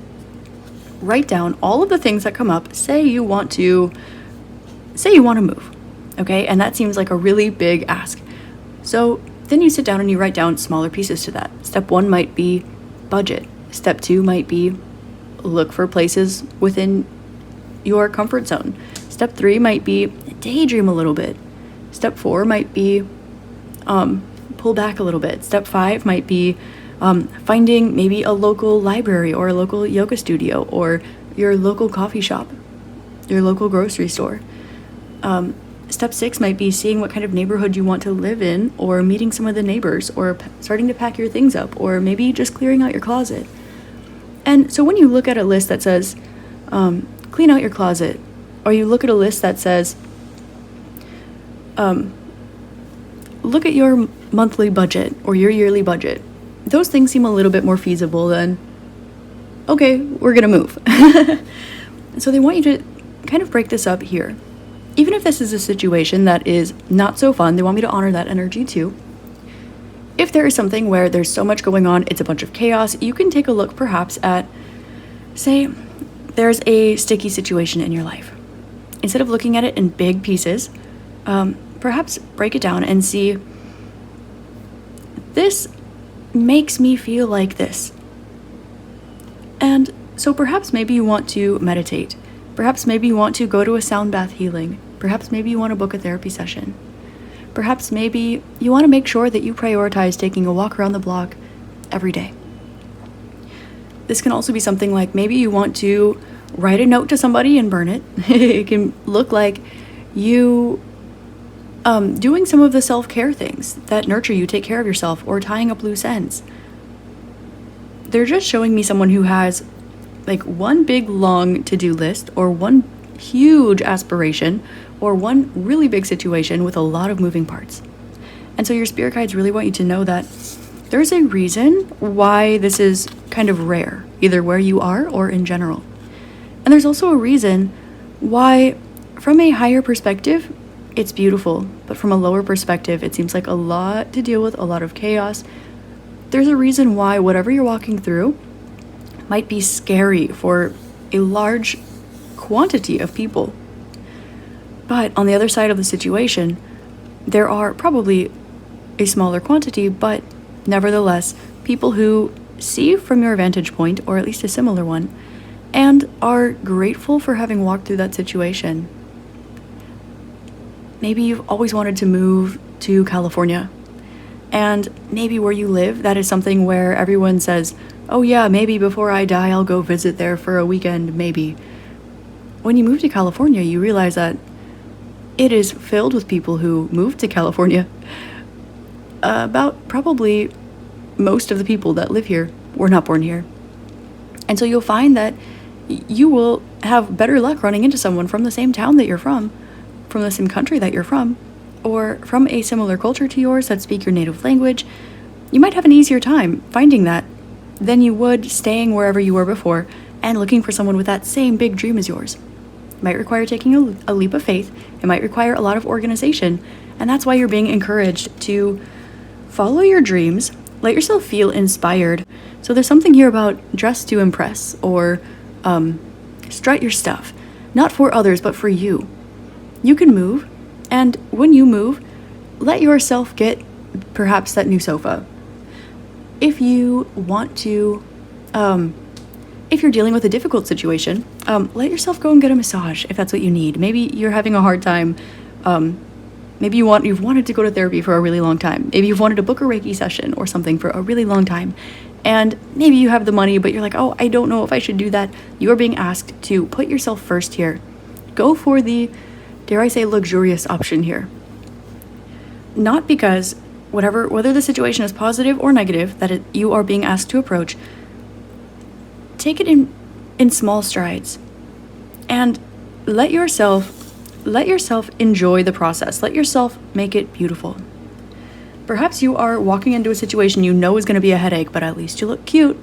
Write down all of the things that come up. Say you want to move, okay? And that seems like a really big ask. So then you sit down and you write down smaller pieces to that. Step 1 might be budget. Step 2 might be look for places within your comfort zone. Step 3 might be daydream a little bit. Step 4 might be pull back a little bit. Step 5 might be finding maybe a local library or a local yoga studio or your local coffee shop, your local grocery store. Step 6 might be seeing what kind of neighborhood you want to live in, or meeting some of the neighbors, or starting to pack your things up, or maybe just clearing out your closet. And so when you look at a list that says, clean out your closet, or you look at a list that says, look at your monthly budget or your yearly budget, those things seem a little bit more feasible than, okay, we're gonna move. So they want you to kind of break this up here. Even if this is a situation that is not so fun, they want me to honor that energy too. If there is something where there's so much going on, it's a bunch of chaos, you can take a look perhaps at, say, there's a sticky situation in your life. Instead of looking at it in big pieces, perhaps break it down and see, this makes me feel like this. And so perhaps maybe you want to meditate. Perhaps maybe you want to go to a sound bath healing. Perhaps maybe you want to book a therapy session. Perhaps maybe you want to make sure that you prioritize taking a walk around the block every day. This can also be something like maybe you want to write a note to somebody and burn it. It can look like you doing some of the self-care things that nurture you, take care of yourself, or tying up loose ends. They're just showing me someone who has like one big long to-do list, or one huge aspiration, or one really big situation with a lot of moving parts. And so your spirit guides really want you to know that there's a reason why this is kind of rare, either where you are or in general. And there's also a reason why, from a higher perspective, it's beautiful, but from a lower perspective, it seems like a lot to deal with, a lot of chaos. There's a reason why whatever you're walking through might be scary for a large quantity of people. But on the other side of the situation, there are probably a smaller quantity, but nevertheless, people who see from your vantage point, or at least a similar one, and are grateful for having walked through that situation. Maybe you've always wanted to move to California, and maybe where you live, that is something where everyone says, oh yeah, maybe before I die, I'll go visit there for a weekend, maybe. When you move to California, you realize that it is filled with people who moved to California. About probably most of the people that live here were not born here. And so you'll find that you will have better luck running into someone from the same town that you're from the same country that you're from, or from a similar culture to yours that speak your native language. You might have an easier time finding that than you would staying wherever you were before and looking for someone with that same big dream as yours. It might require taking a leap of faith. It might require a lot of organization. And that's why you're being encouraged to follow your dreams, let yourself feel inspired. So there's something here about dress to impress, or strut your stuff, not for others, but for you. You can move, and when you move, let yourself get perhaps that new sofa. If you want to, if you're dealing with a difficult situation, let yourself go and get a massage if that's what you need. Maybe you're having a hard time Maybe you've wanted to go to therapy for a really long time. Maybe you've wanted to book a Reiki session or something for a really long time. And maybe you have the money, but you're like, oh, I don't know if I should do that. You are being asked to put yourself first here. Go for the, dare I say, luxurious option here. Not because whether the situation is positive or negative that you are being asked to approach, take it in small strides and let yourself enjoy the process. Let yourself make it beautiful. Perhaps you are walking into a situation you know is going to be a headache, but at least you look cute.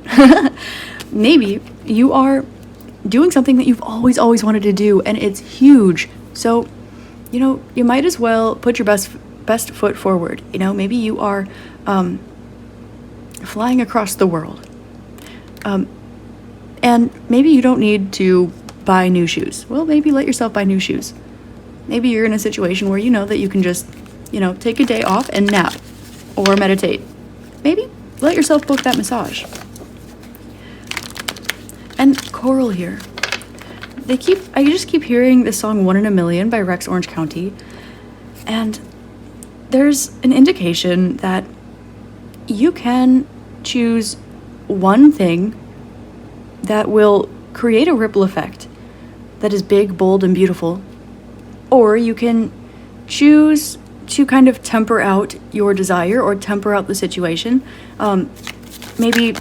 Maybe you are doing something that you've always wanted to do and it's huge. So, you might as well put your best foot forward. Maybe you are flying across the world. And maybe you don't need to buy new shoes. Well, maybe let yourself buy new shoes. Maybe you're in a situation where you know that you can just, take a day off and nap or meditate. Maybe let yourself book that massage. And choral here. I just keep hearing the song 1 in a Million by Rex Orange County. And there's an indication that you can choose one thing that will create a ripple effect that is big, bold, and beautiful. Or you can choose to kind of temper out your desire or temper out the situation. Maybe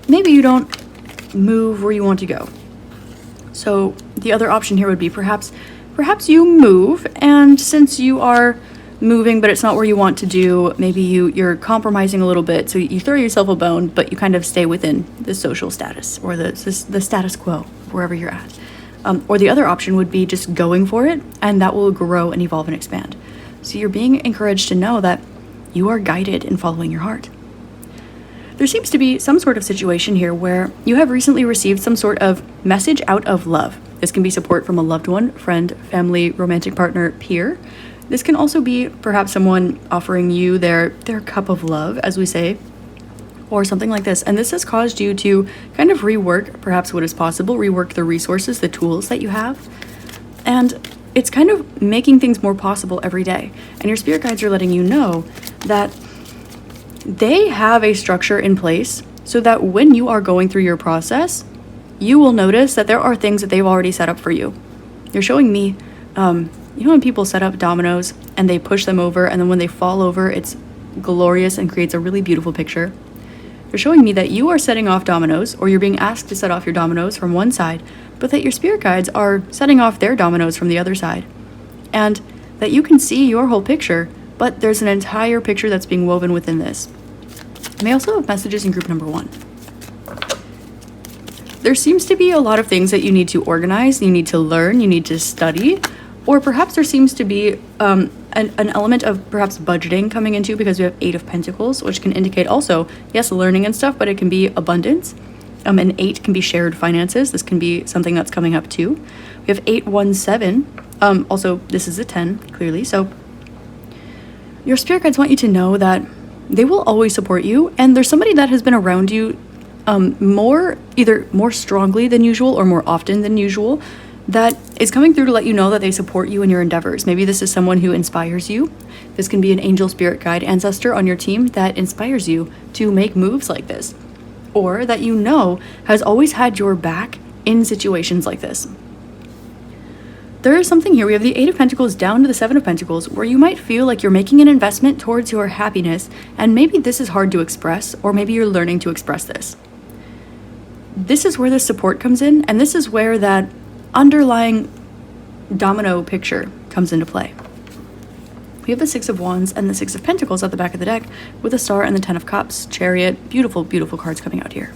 you don't move where you want to go. So the other option here would be perhaps you move, and since you are moving but it's not where you want to do, maybe you're compromising a little bit, so you throw yourself a bone, but you kind of stay within the social status or the status quo wherever you're at. Or the other option would be just going for it, and that will grow and evolve and expand. So you're being encouraged to know that you are guided in following your heart. There seems to be some sort of situation here where you have recently received some sort of message out of love. This can be support from a loved one, friend, family, romantic partner, peer. This can also be perhaps someone offering you their cup of love, as we say, or something like this. And this has caused you to kind of rework perhaps what is possible, rework the resources, the tools that you have. And it's kind of making things more possible every day. And your spirit guides are letting you know that they have a structure in place so that when you are going through your process, you will notice that there are things that they've already set up for you. They're showing me, when people set up dominoes and they push them over, and then when they fall over, it's glorious and creates a really beautiful picture. They're showing me that you are setting off dominoes, or you're being asked to set off your dominoes from one side, but that your spirit guides are setting off their dominoes from the other side. And that you can see your whole picture, but there's an entire picture that's being woven within this. And they also have messages in group number 1. There seems to be a lot of things that you need to organize, you need to learn, you need to study, or perhaps there seems to be an element of perhaps budgeting coming into, because we have 8 of Pentacles, which can indicate also, yes, learning and stuff, but it can be abundance. And 8 can be shared finances. This can be something that's coming up too. We have 817. Also, this is a 10, clearly. So your spirit guides want you to know that they will always support you, and there's somebody that has been around you either more strongly than usual or more often than usual, that is coming through to let you know that they support you in your endeavors. Maybe this is someone who inspires you. This can be an angel, spirit guide, ancestor on your team that inspires you to make moves like this, or that you know has always had your back in situations like this. There is something here. We have the 8 of Pentacles down to the 7 of Pentacles, where you might feel like you're making an investment towards your happiness, and maybe this is hard to express, or maybe you're learning to express this. This is where the support comes in, and this is where that underlying domino picture comes into play. We have the 6 of Wands and the 6 of Pentacles at the back of the deck, with a Star and the 10 of Cups, Chariot. Beautiful, beautiful cards coming out here.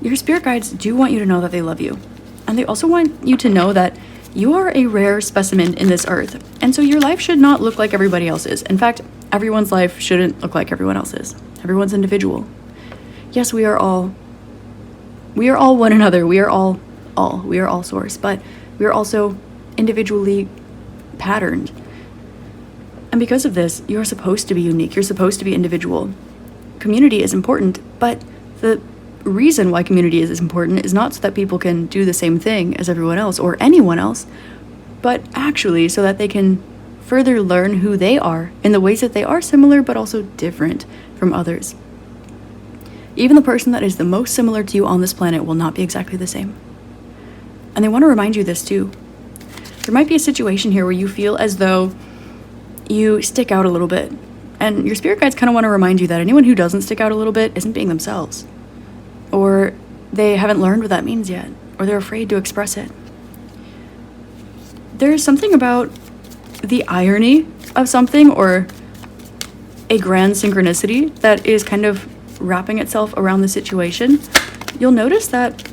Your spirit guides do want you to know that they love you. And they also want you to know that you are a rare specimen in this earth. And so your life should not look like everybody else's. In fact, everyone's life shouldn't look like everyone else's. Everyone's individual. Yes, we are all one another. We are all source, but we are also individually patterned. And because of this, you're supposed to be unique. You're supposed to be individual. Community is important, but the reason why community is important is not so that people can do the same thing as everyone else or anyone else, but actually so that they can further learn who they are in the ways that they are similar but also different from others. Even the person that is the most similar to you on this planet will not be exactly the same. And they want to remind you this too. There might be a situation here where you feel as though you stick out a little bit. And your spirit guides kind of want to remind you that anyone who doesn't stick out a little bit isn't being themselves. Or they haven't learned what that means yet. Or they're afraid to express it. There's something about the irony of something or a grand synchronicity that is kind of wrapping itself around the situation. You'll notice that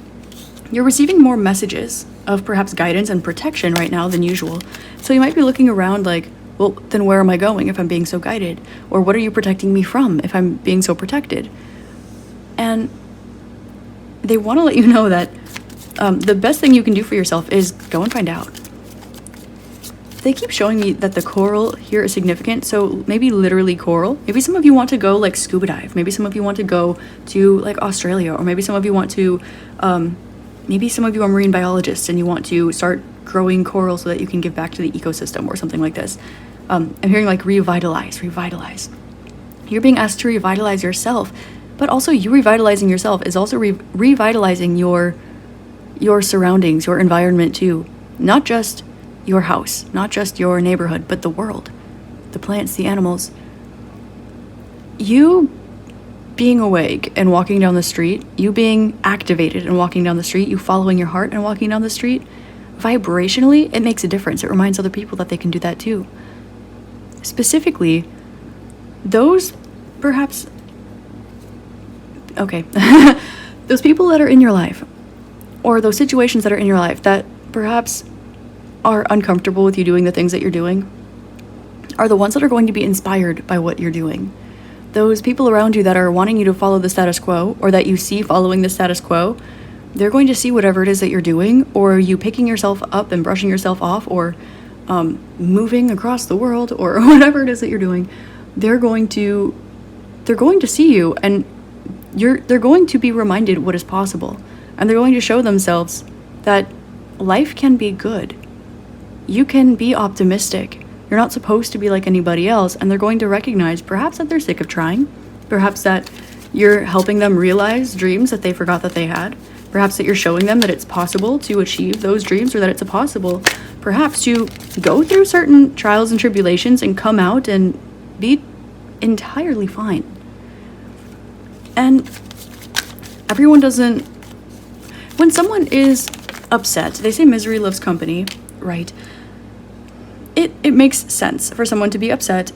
you're receiving more messages of perhaps guidance and protection right now than usual. So you might be looking around like, well, then where am I going if I'm being so guided? Or what are you protecting me from if I'm being so protected? And they want to let you know that the best thing you can do for yourself is go and find out. They keep showing me that the coral here is significant, so maybe literally coral. Maybe some of you want to go like scuba dive. Maybe some of you want to go to like Australia, or maybe some of you want to, maybe some of you are marine biologists and you want to start growing coral so that you can give back to the ecosystem or something like this. I'm hearing like revitalize. You're being asked to revitalize yourself, but also you revitalizing yourself is also revitalizing your surroundings, your environment too. Not just your house, not just your neighborhood, but the world, the plants, the animals. You being awake and walking down the street, you being activated and walking down the street, you following your heart and walking down the street, vibrationally, it makes a difference. It reminds other people that they can do that too. Specifically, those perhaps, okay, those people that are in your life, or those situations that are in your life that perhaps are uncomfortable with you doing the things that you're doing, are the ones that are going to be inspired by what you're doing. Those people around you that are wanting you to follow the status quo, or that you see following the status quo, they're going to see whatever it is that you're doing, or you picking yourself up and brushing yourself off, or moving across the world, or whatever it is that you're doing. They're going to see you, and they're going to be reminded what is possible, and they're going to show themselves that life can be good. You can be optimistic. You're not supposed to be like anybody else, and they're going to recognize perhaps that they're sick of trying, perhaps that you're helping them realize dreams that they forgot that they had, perhaps that you're showing them that it's possible to achieve those dreams, or that it's possible perhaps to go through certain trials and tribulations and come out and be entirely fine. And everyone doesn't, when someone is upset, they say misery loves company, right? It makes sense for someone to be upset,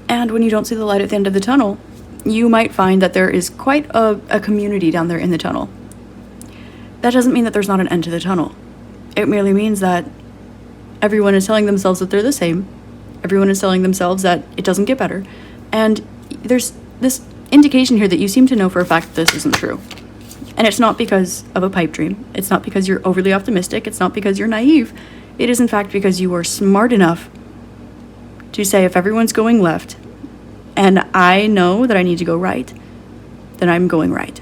and when you don't see the light at the end of the tunnel, you might find that there is quite a community down there in the tunnel. That doesn't mean that there's not an end to the tunnel. It merely means that everyone is telling themselves that they're the same. Everyone is telling themselves that it doesn't get better. And there's this indication here that you seem to know for a fact that this isn't true. And it's not because of a pipe dream. It's not because you're overly optimistic. It's not because you're naive. It is in fact because you are smart enough to say, if everyone's going left and I know that I need to go right, then I'm going right.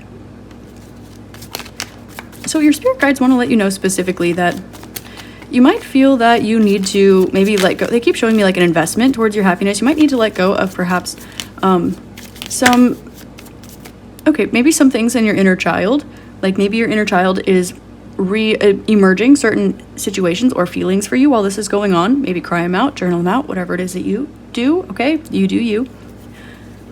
So your spirit guides want to let you know specifically that you might feel that you need to maybe let go. They keep showing me like an investment towards your happiness. You might need to let go of perhaps maybe some things in your inner child. Like maybe your inner child is emerging certain situations or feelings for you while this is going on. Maybe cry them out, journal them out, whatever it is that you do. Okay, you do you.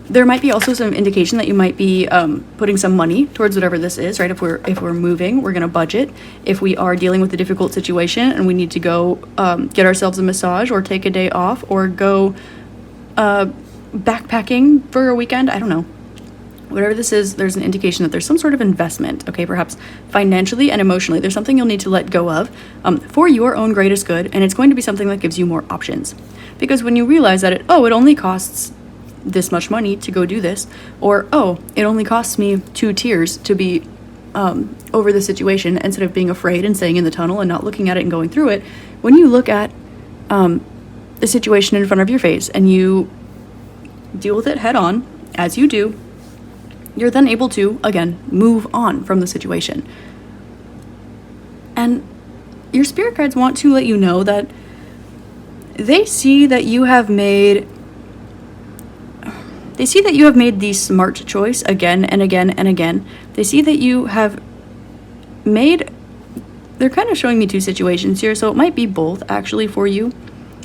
There might be also some indication that you might be putting some money towards whatever this is, right? If we're moving, we're going to budget. If we are dealing with a difficult situation and we need to go get ourselves a massage or take a day off or go backpacking for a weekend, I don't know. Whatever this is, there's an indication that there's some sort of investment, okay? Perhaps financially and emotionally. There's something you'll need to let go of for your own greatest good, and it's going to be something that gives you more options. Because when you realize that it only costs this much money to go do this, or it only costs me 2 tears to be over the situation instead of being afraid and staying in the tunnel and not looking at it and going through it, when you look at the situation in front of your face and you deal with it head on, as you do, you're then able to, again, move on from the situation. And your spirit guides want to let you know that they see that you have made the smart choice again and again and again. They see that you have made, they're kind of showing me two situations here, so it might be both actually for you.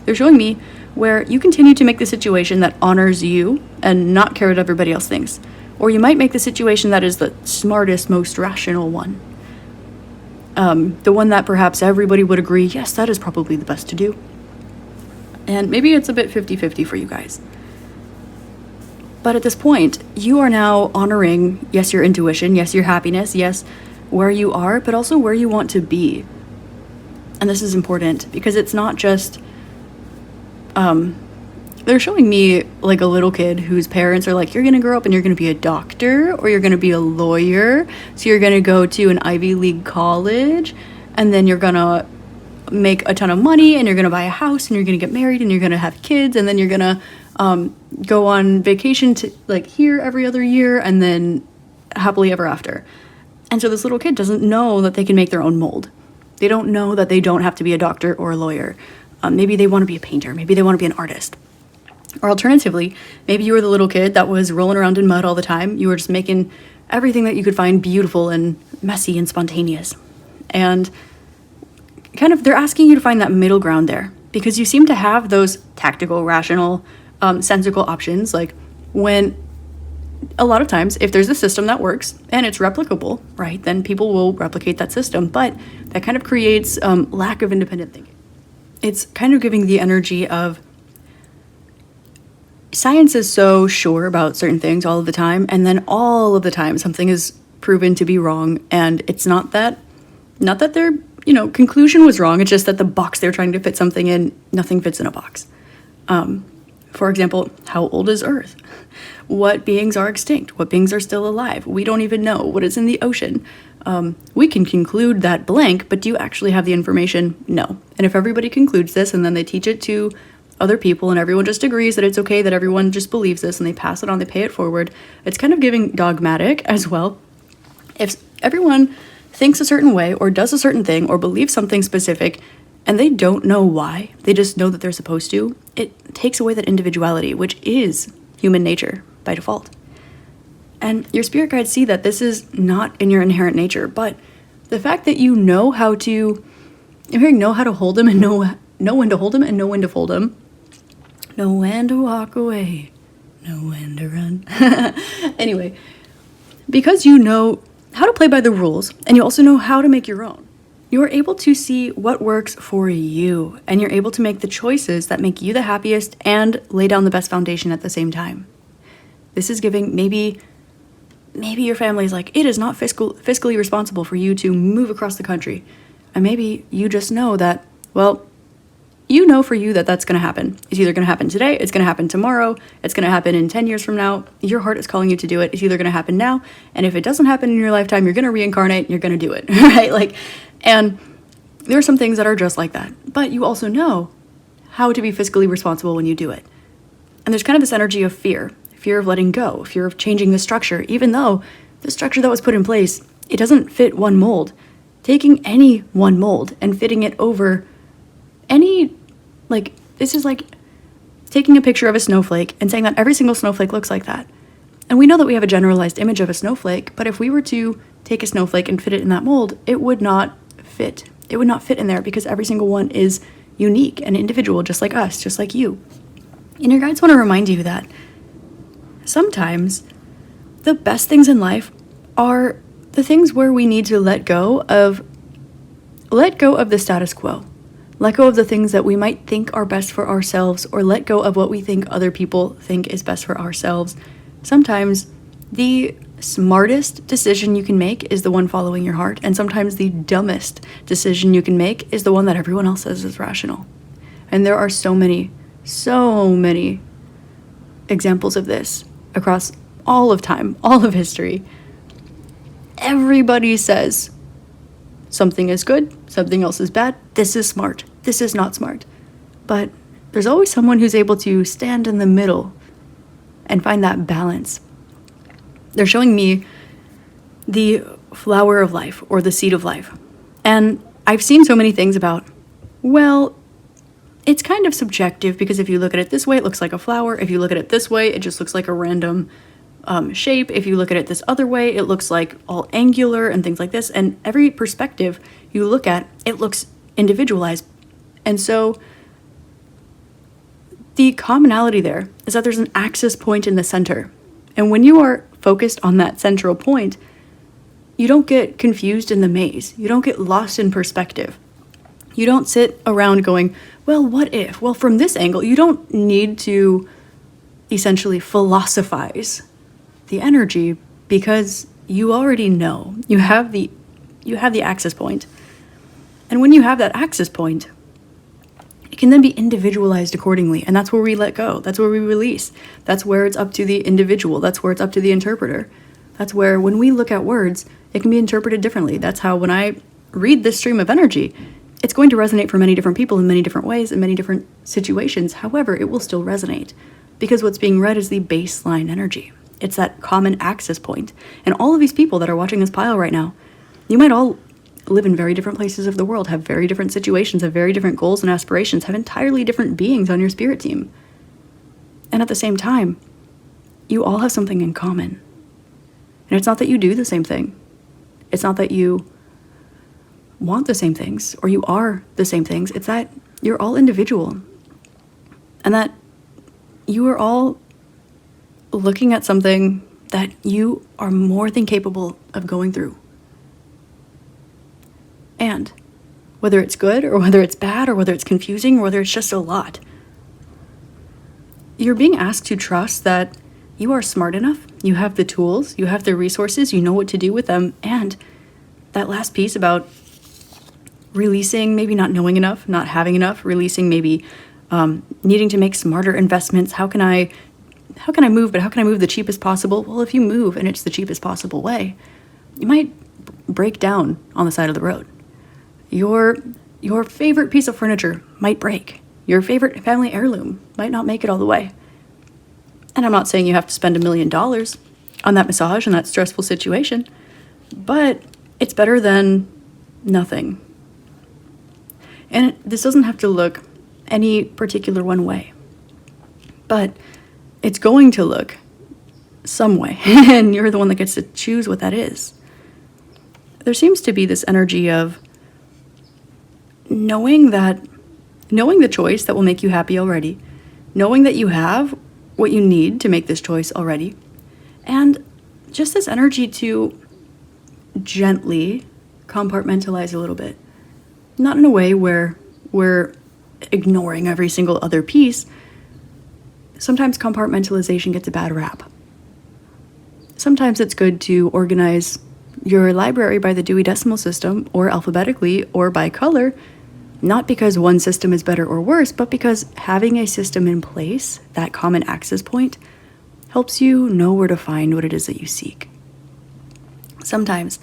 They're showing me where you continue to make the situation that honors you and not care what everybody else thinks. Or you might make the situation that is the smartest, most rational one. The one that perhaps everybody would agree, yes, that is probably the best to do. And maybe it's a bit 50-50 for you guys. But at this point, you are now honoring, yes, your intuition, yes, your happiness, yes, where you are, but also where you want to be. And this is important because it's not just, they're showing me like a little kid whose parents are like, you're going to grow up and you're going to be a doctor or you're going to be a lawyer. So you're going to go to an Ivy League college and then you're going to make a ton of money and you're going to buy a house and you're going to get married and you're going to have kids and then you're going to go on vacation to like here every other year and then happily ever after. And so this little kid doesn't know that they can make their own mold. They don't know that they don't have to be a doctor or a lawyer. Maybe they want to be a painter. Maybe they want to be an artist. Or alternatively, maybe you were the little kid that was rolling around in mud all the time. You were just making everything that you could find beautiful and messy and spontaneous. And kind of they're asking you to find that middle ground there because you seem to have those tactical, rational, sensical options. Like when a lot of times, if there's a system that works and it's replicable, right, then people will replicate that system. But that kind of creates lack of independent thinking. It's kind of giving the energy of science is so sure about certain things all of the time, and then all of the time something is proven to be wrong, and it's not that their, conclusion was wrong, it's just that the box they're trying to fit something in, nothing fits in a box. For example, how old is Earth? What beings are extinct? What beings are still alive? We don't even know what is in the ocean. We can conclude that blank, but do you actually have the information? No. And if everybody concludes this and then they teach it to other people and everyone just agrees that it's okay, that everyone just believes this and they pass it on, they pay it forward, it's kind of giving dogmatic as well. If everyone thinks a certain way or does a certain thing or believes something specific and they don't know why, they just know that they're supposed to, it takes away that individuality, which is human nature by default. And your spirit guides see that this is not in your inherent nature, but the fact that you know how to, I'm hearing know how to hold them and know when to hold them and know when to fold them. Know when to walk away, know when to run. Anyway, because you know how to play by the rules and you also know how to make your own, you are able to see what works for you and you're able to make the choices that make you the happiest and lay down the best foundation at the same time. This is giving maybe your family's like, it is not fiscally responsible for you to move across the country. And maybe you just know that, well, you know for you that that's going to happen. It's either going to happen today, it's going to happen tomorrow, it's going to happen in 10 years from now. Your heart is calling you to do it. It's either going to happen now, and if it doesn't happen in your lifetime, you're going to reincarnate and you're going to do it, right? And there are some things that are just like that. But you also know how to be fiscally responsible when you do it. And there's kind of this energy of fear of letting go, fear of changing the structure, even though the structure that was put in place, it doesn't fit one mold. Taking any one mold and fitting it over this is like taking a picture of a snowflake and saying that every single snowflake looks like that. And we know that we have a generalized image of a snowflake, but if we were to take a snowflake and fit it in that mold, it would not fit. It would not fit in there because every single one is unique and individual, just like us, just like you. And your guides want to remind you that sometimes the best things in life are the things where we need to let go of the status quo. Let go of the things that we might think are best for ourselves, or let go of what we think other people think is best for ourselves. Sometimes the smartest decision you can make is the one following your heart, and sometimes the dumbest decision you can make is the one that everyone else says is rational. And there are so many examples of this across all of time, all of history. Everybody says something is good, something else is bad, this is smart, this is not smart. But there's always someone who's able to stand in the middle and find that balance. They're showing me the flower of life or the seed of life. And I've seen so many things about, well, it's kind of subjective, because if you look at it this way, it looks like a flower. If you look at it this way, it just looks like a random shape. If you look at it this other way, it looks like all angular and things like this. And every perspective you look at, it looks individualized. And so the commonality there is that there's an axis point in the center. And when you are focused on that central point, you don't get confused in the maze. You don't get lost in perspective. You don't sit around going, well, what if? Well, from this angle, you don't need to essentially philosophize the energy, because you already know. You have the axis point. And when you have that axis point, it can then be individualized accordingly. And that's where we let go. That's where we release. That's where it's up to the individual. That's where it's up to the interpreter. That's where, when we look at words, it can be interpreted differently. That's how, when I read this stream of energy, it's going to resonate for many different people in many different ways, in many different situations. However, it will still resonate, because what's being read is the baseline energy. It's that common axis point. And all of these people that are watching this pile right now, you might all live in very different places of the world, have very different situations, have very different goals and aspirations, have entirely different beings on your spirit team. And at the same time, you all have something in common. And it's not that you do the same thing. It's not that you want the same things or you are the same things. It's that you're all individual. And that you are all looking at something that you are more than capable of going through. And whether it's good or whether it's bad or whether it's confusing or whether it's just a lot, you're being asked to trust that you are smart enough, you have the tools, you have the resources, you know what to do with them. And that last piece about releasing, maybe not knowing enough, not having enough, releasing maybe needing to make smarter investments. How can I move, but how can I move the cheapest possible? Well, if you move and it's the cheapest possible way, you might break down on the side of the road. Your favorite piece of furniture might break. Your favorite family heirloom might not make it all the way. And I'm not saying you have to spend $1 million on that massage and that stressful situation, but it's better than nothing. And this doesn't have to look any particular one way, but it's going to look some way, and you're the one that gets to choose what that is. There seems to be this energy of knowing the choice that will make you happy already, knowing that you have what you need to make this choice already, and just this energy to gently compartmentalize a little bit. Not in a way where we're ignoring every single other piece. Sometimes compartmentalization gets a bad rap. Sometimes it's good to organize your library by the Dewey Decimal System, or alphabetically, or by color, not because one system is better or worse, but because having a system in place, that common access point, helps you know where to find what it is that you seek. Sometimes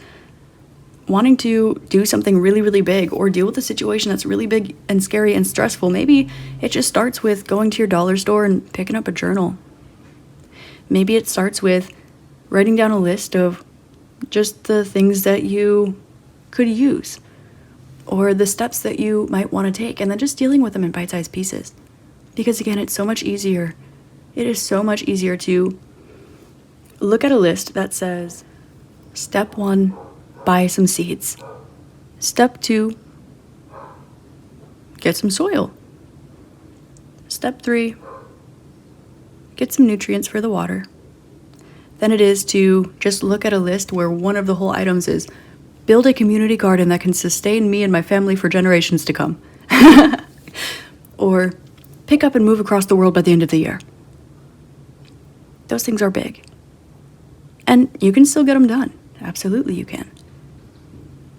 wanting to do something really, really big or deal with a situation that's really big and scary and stressful, maybe it just starts with going to your dollar store and picking up a journal. Maybe it starts with writing down a list of just the things that you could use or the steps that you might want to take, and then just dealing with them in bite-sized pieces. Because again, it's so much easier. It is so much easier to look at a list that says, step 1, buy some seeds. Step 2, get some soil. Step 3, get some nutrients for the water. Than it is to just look at a list where one of the whole items is build a community garden that can sustain me and my family for generations to come. Or pick up and move across the world by the end of the year. Those things are big. And you can still get them done. Absolutely you can.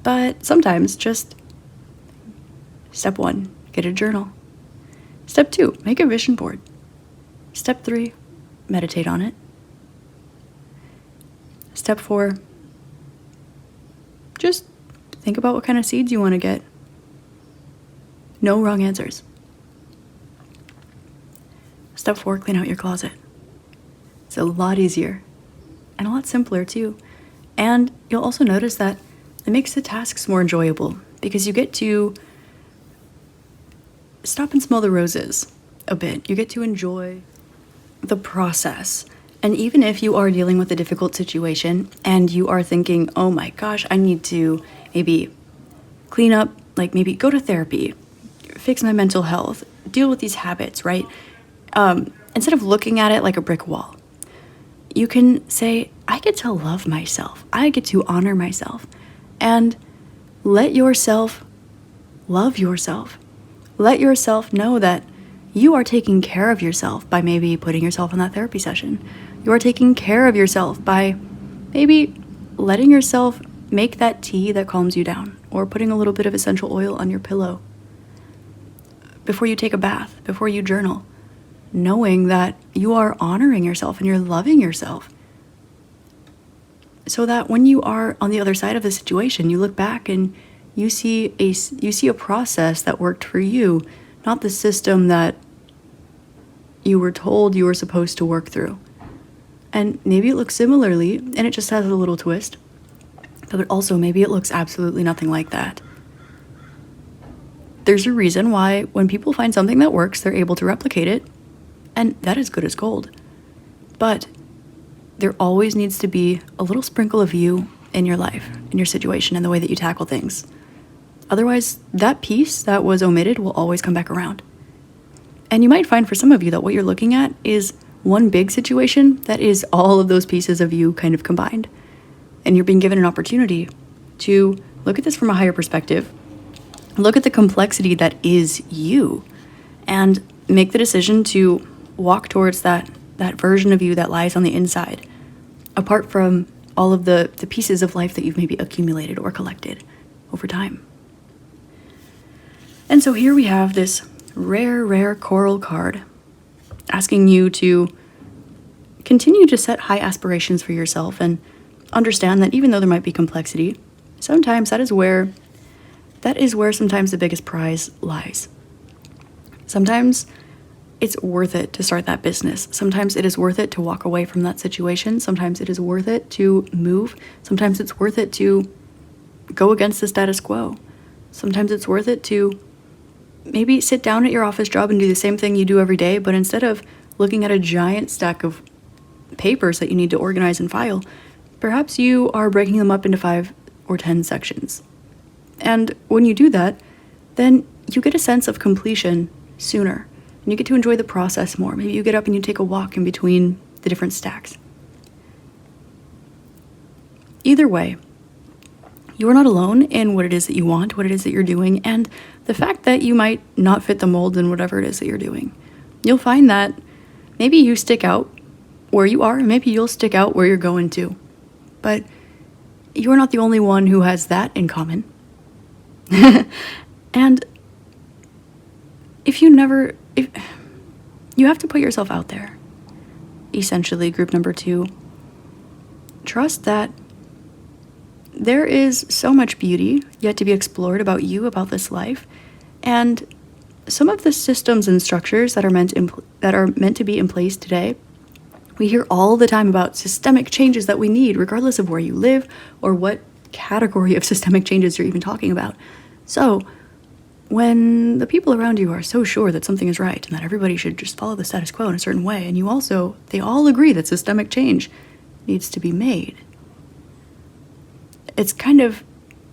But sometimes just step 1, get a journal. Step 2, make a vision board. Step 3, meditate on it. Step 4, just think about what kind of seeds you want to get. No wrong answers. Step 4, clean out your closet. It's a lot easier and a lot simpler too. And you'll also notice that it makes the tasks more enjoyable because you get to stop and smell the roses a bit. You get to enjoy the process. And even if you are dealing with a difficult situation and you are thinking, oh my gosh, I need to maybe clean up, like maybe go to therapy, fix my mental health, deal with these habits, right? Instead of looking at it like a brick wall, you can say, I get to love myself. I get to honor myself. And let yourself love yourself. Let yourself know that you are taking care of yourself by maybe putting yourself in that therapy session. You are taking care of yourself by maybe letting yourself make that tea that calms you down, or putting a little bit of essential oil on your pillow before you take a bath, before you journal, knowing that you are honoring yourself and you're loving yourself. So that when you are on the other side of the situation, you look back and you see a process that worked for you, not the system that you were told you were supposed to work through. And maybe it looks similarly and it just has a little twist, but also maybe it looks absolutely nothing like that. There's a reason why when people find something that works, they're able to replicate it, and that is good as gold. But there always needs to be a little sprinkle of you in your life, in your situation, in the way that you tackle things. Otherwise, that piece that was omitted will always come back around. And you might find for some of you that what you're looking at is one big situation that is all of those pieces of you kind of combined. And you're being given an opportunity to look at this from a higher perspective, look at the complexity that is you, and make the decision to walk towards that version of you that lies on the inside, apart from all of the pieces of life that you've maybe accumulated or collected over time. And so here we have this rare coral card asking you to continue to set high aspirations for yourself and understand that even though there might be complexity, sometimes that is where sometimes the biggest prize lies. Sometimes it's worth it to start that business. Sometimes it is worth it to walk away from that situation. Sometimes it is worth it to move. Sometimes it's worth it to go against the status quo. Sometimes it's worth it to maybe sit down at your office job and do the same thing you do every day, but instead of looking at a giant stack of papers that you need to organize and file, perhaps you are breaking them up into 5 or 10 sections. And when you do that, then you get a sense of completion sooner, and you get to enjoy the process more. Maybe you get up and you take a walk in between the different stacks. Either way, you are not alone in what it is that you want, what it is that you're doing, and the fact that you might not fit the mold in whatever it is that you're doing. You'll find that maybe you stick out where you are, and maybe you'll stick out where you're going to. But you're not the only one who has that in common. And if you have to put yourself out there, essentially, group number 2, trust that there is so much beauty yet to be explored about you, about this life, and some of the systems and structures that are meant to be in place today. We hear all the time about systemic changes that we need, regardless of where you live or what category of systemic changes you're even talking about. So when the people around you are so sure that something is right and that everybody should just follow the status quo in a certain way, and they all agree that systemic change needs to be made, it's kind of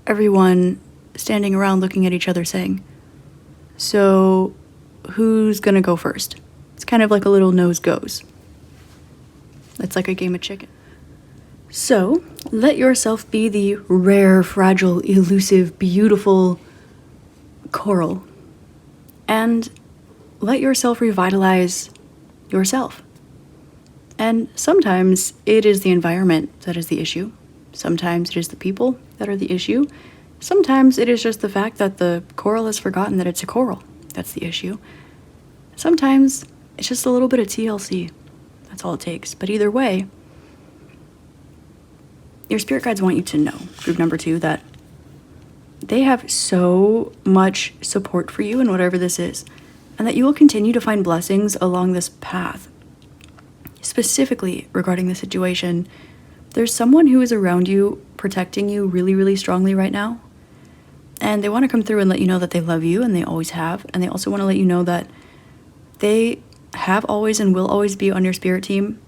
everyone standing around looking at each other saying, so who's gonna go first? It's kind of like a little nose goes. It's like a game of chicken. So let yourself be the rare, fragile, elusive, beautiful coral, and let yourself revitalize yourself. And sometimes it is the environment that is the issue. Sometimes it is the people that are the issue. Sometimes it is just the fact that the coral has forgotten that it's a coral. That's the issue. Sometimes it's just a little bit of TLC. That's all it takes. But either way, your spirit guides want you to know, group number 2, that they have so much support for you in whatever this is, and that you will continue to find blessings along this path. Specifically regarding the situation, there's someone who is around you protecting you really, really strongly right now. And they want to come through and let you know that they love you, and they always have. And they also want to let you know that they have always and will always be on your spirit team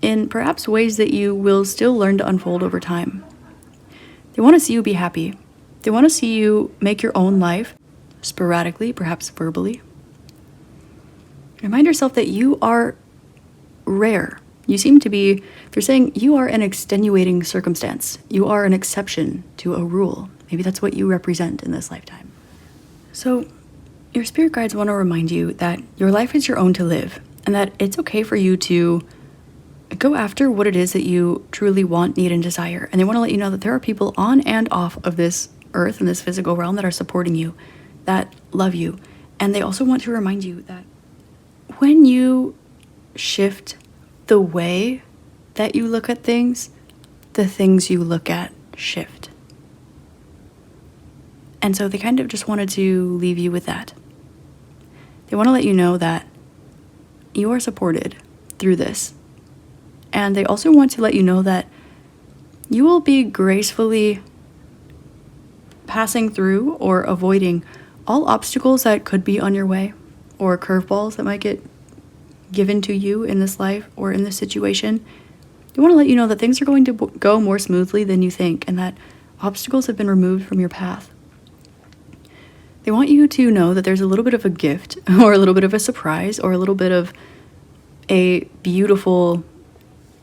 in perhaps ways that you will still learn to unfold over time. They want to see you be happy. They want to see you make your own life, sporadically, perhaps verbally. Remind yourself that you are rare. You seem to be, if you're saying you are an extenuating circumstance, you are an exception to a rule. Maybe that's what you represent in this lifetime. So your spirit guides want to remind you that your life is your own to live, and that it's okay for you to go after what it is that you truly want, need, and desire. And they want to let you know that there are people on and off of this earth and this physical realm that are supporting you, that love you. And they also want to remind you that when you shift the way that you look at things, the things you look at shift. And so they kind of just wanted to leave you with that. They want to let you know that you are supported through this. And they also want to let you know that you will be gracefully passing through or avoiding all obstacles that could be on your way, or curveballs that might get given to you in this life or in this situation. They want to let you know that things are going to go more smoothly than you think, and that obstacles have been removed from your path. They want you to know that there's a little bit of a gift, or a little bit of a surprise, or a little bit of a beautiful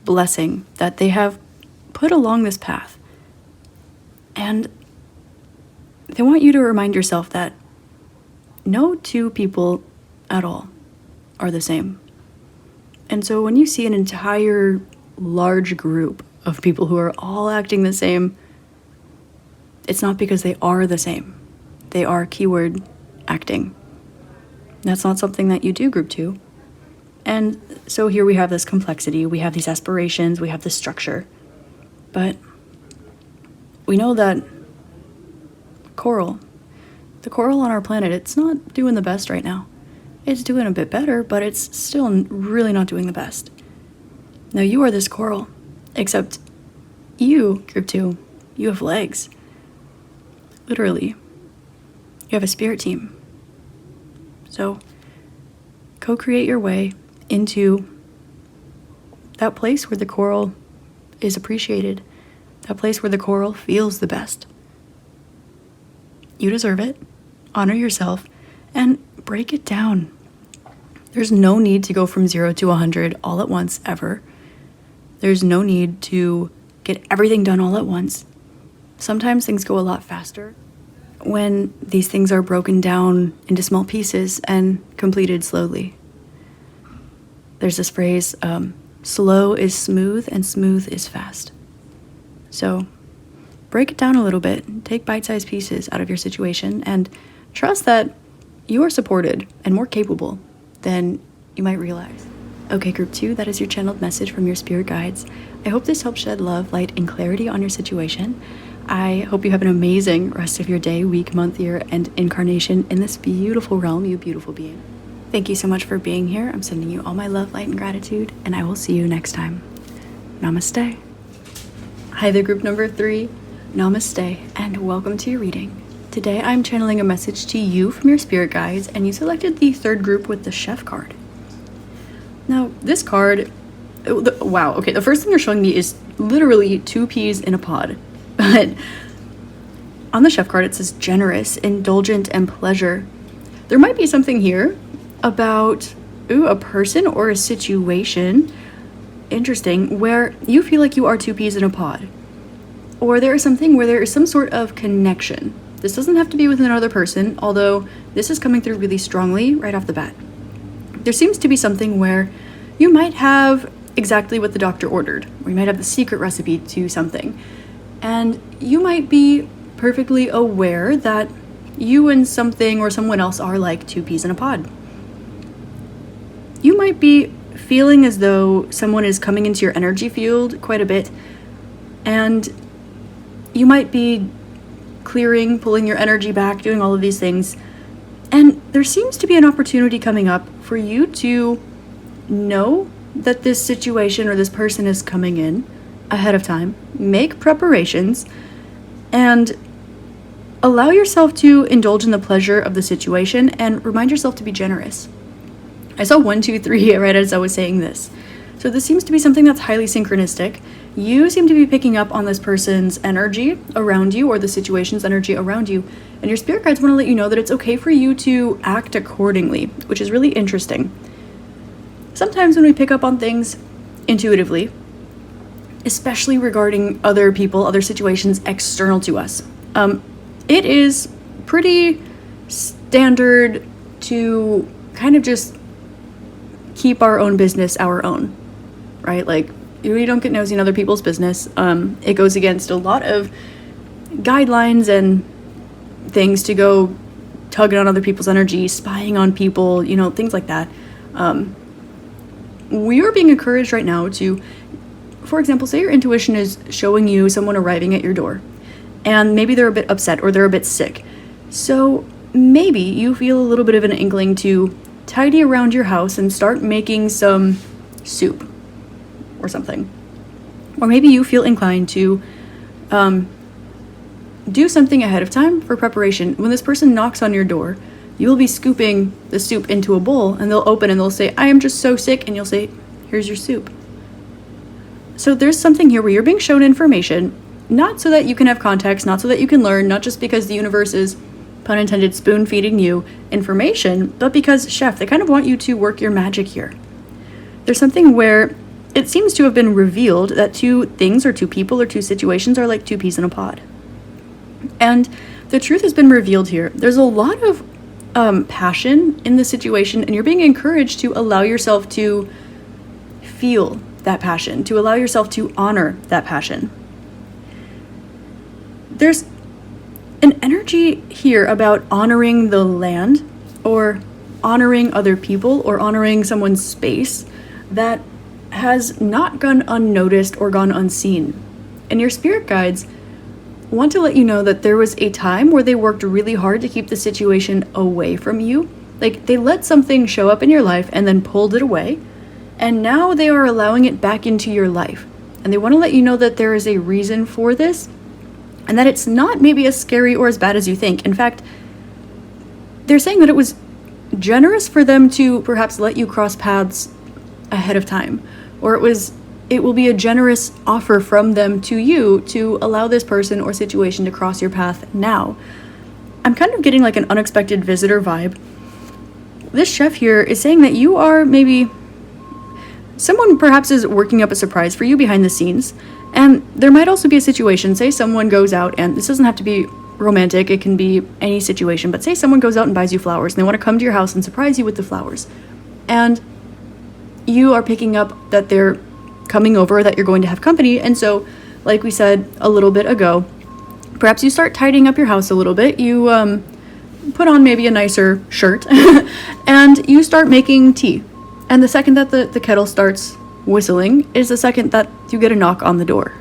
blessing that they have put along this path. And they want you to remind yourself that no two people at all are the same. And so when you see an entire large group of people who are all acting the same, it's not because they are the same. They are keyword acting. That's not something that you do group to. And so here we have this complexity, we have these aspirations, we have this structure. But we know that the coral on our planet, it's not doing the best right now. It's doing a bit better, but it's still really not doing the best. Now you are this coral, except you, group 2, you have legs. Literally. You have a spirit team. So co-create your way into that place where the coral is appreciated, that place where the coral feels the best. You deserve it. Honor yourself and break it down. There's no need to go from 0 to 100 all at once, ever. There's no need to get everything done all at once. Sometimes things go a lot faster when these things are broken down into small pieces and completed slowly. There's this phrase, slow is smooth and smooth is fast. So break it down a little bit, take bite-sized pieces out of your situation, and trust that you are supported and more capable than you might realize. Okay, group 2, that is your channeled message from your spirit guides. I hope this helps shed love, light, and clarity on your situation. I hope you have an amazing rest of your day, week, month, year, and incarnation in this beautiful realm, you beautiful being. Thank you so much for being here. I'm sending you all my love, light, and gratitude, and I will see you next time. Namaste. Hi there, group number 3. Namaste, and welcome to your reading. Today I'm channeling a message to you from your spirit guides, and you selected the 3rd group with the Chef card. Now, this card, wow, okay, the first thing they're showing me is literally 2 peas in a pod. But on the Chef card, it says generous, indulgent, and pleasure. There might be something here about a person or a situation, interesting, where you feel like you are 2 peas in a pod. Or there is something where there is some sort of connection. This doesn't have to be with another person, although this is coming through really strongly right off the bat. There seems to be something where you might have exactly what the doctor ordered, or you might have the secret recipe to something. And you might be perfectly aware that you and something or someone else are like 2 peas in a pod. You might be feeling as though someone is coming into your energy field quite a bit, and you might be clearing, pulling your energy back, doing all of these things. And there seems to be an opportunity coming up for you to know that this situation or this person is coming in ahead of time, make preparations, and allow yourself to indulge in the pleasure of the situation and remind yourself to be generous. I saw 1, 2, 3 right as I was saying this. So this seems to be something that's highly synchronistic. You seem to be picking up on this person's energy around you or the situation's energy around you. And your spirit guides want to let you know that it's okay for you to act accordingly, which is really interesting. Sometimes when we pick up on things intuitively, especially regarding other people, other situations external to us, it is pretty standard to kind of just keep our own business our own, right? Like, we don't get nosy in other people's business. It goes against a lot of guidelines and things to go tugging on other people's energy, spying on people, things like that. We are being encouraged right now to, for example, say your intuition is showing you someone arriving at your door, and maybe they're a bit upset or they're a bit sick. So maybe you feel a little bit of an inkling to tidy around your house and start making some soup or something. Or maybe you feel inclined to do something ahead of time for preparation. When this person knocks on your door, you will be scooping the soup into a bowl, and they'll open and they'll say, "I am just so sick," and you'll say, "Here's your soup." So there's something here where you're being shown information, not so that you can have context, not so that you can learn, not just because the universe is, pun intended, spoon feeding you information, but because, Chef, they kind of want you to work your magic here. There's something where it seems to have been revealed that two things or two people or two situations are like two peas in a pod. And the truth has been revealed here. There's a lot of passion in the situation, and you're being encouraged to allow yourself to feel that passion, to allow yourself to honor that passion. There's an energy here about honoring the land, or honoring other people, or honoring someone's space that has not gone unnoticed or gone unseen. And your spirit guides want to let you know that there was a time where they worked really hard to keep the situation away from you. Like, they let something show up in your life and then pulled it away, and now they are allowing it back into your life. And they want to let you know that there is a reason for this, and that it's not maybe as scary or as bad as you think. In fact, they're saying that it was generous for them to perhaps let you cross paths ahead of time, or it will be a generous offer from them to you to allow this person or situation to cross your path now. I'm kind of getting like an unexpected visitor vibe. This chef here is saying that you are maybe someone perhaps is working up a surprise for you behind the scenes. And there might also be a situation, say someone goes out, and this doesn't have to be romantic, it can be any situation, but say someone goes out and buys you flowers and they want to come to your house and surprise you with the flowers. And you are picking up that they're coming over, that you're going to have company, and so, like we said a little bit ago, perhaps you start tidying up your house a little bit, you put on maybe a nicer shirt, and you start making tea. And the second that the kettle starts whistling is the second that you get a knock on the door.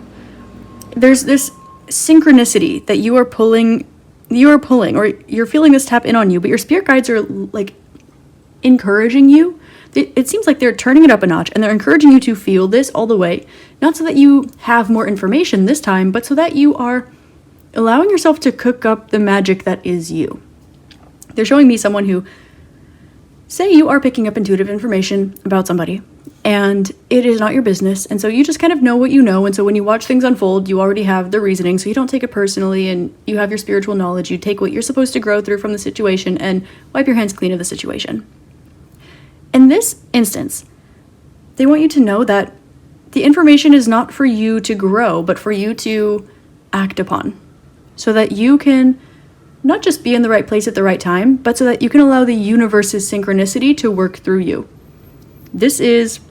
There's this synchronicity that you are pulling, or you're feeling this tap in on you, but your spirit guides are like encouraging you. It seems like they're turning it up a notch, and they're encouraging you to feel this all the way, not so that you have more information this time, but so that you are allowing yourself to cook up the magic that is you. They're showing me someone who, say you are picking up intuitive information about somebody, and it is not your business, and so you just kind of know what you know, and so when you watch things unfold, you already have the reasoning, so you don't take it personally, and you have your spiritual knowledge. You take what you're supposed to grow through from the situation and wipe your hands clean of the situation. In this instance, they want you to know that the information is not for you to grow, but for you to act upon, so that you can not just be in the right place at the right time, but so that you can allow the universe's synchronicity to work through you. This is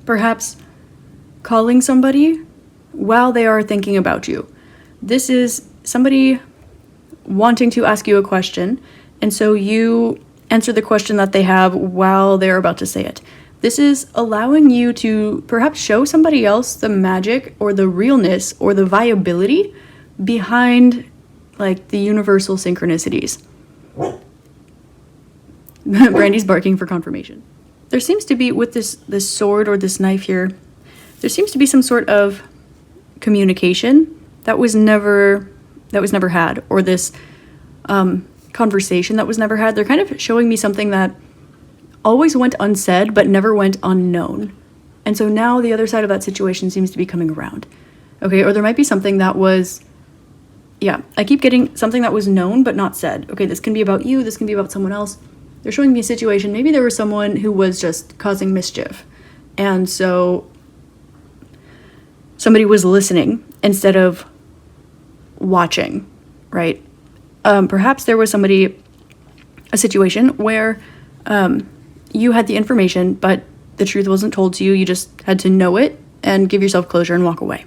perhaps calling somebody while they are thinking about you. This is somebody wanting to ask you a question, and so you answer the question that they have while they're about to say it. This is allowing you to perhaps show somebody else the magic or the realness or the viability behind like the universal synchronicities. Brandy's barking for confirmation. There seems to be, with this sword or this knife here, there seems to be some sort of communication that was never that was never had, or this conversation that was never had. They're kind of showing me something that always went unsaid but never went unknown. And so now the other side of that situation seems to be coming around. Okay, or there might be something that was, I keep getting something that was known but not said. Okay, this can be about you, this can be about someone else. They're showing me a situation. Maybe there was someone who was just causing mischief. And so somebody was listening instead of watching, right? Perhaps there was a situation where you had the information, but the truth wasn't told to you. You just had to know it and give yourself closure and walk away.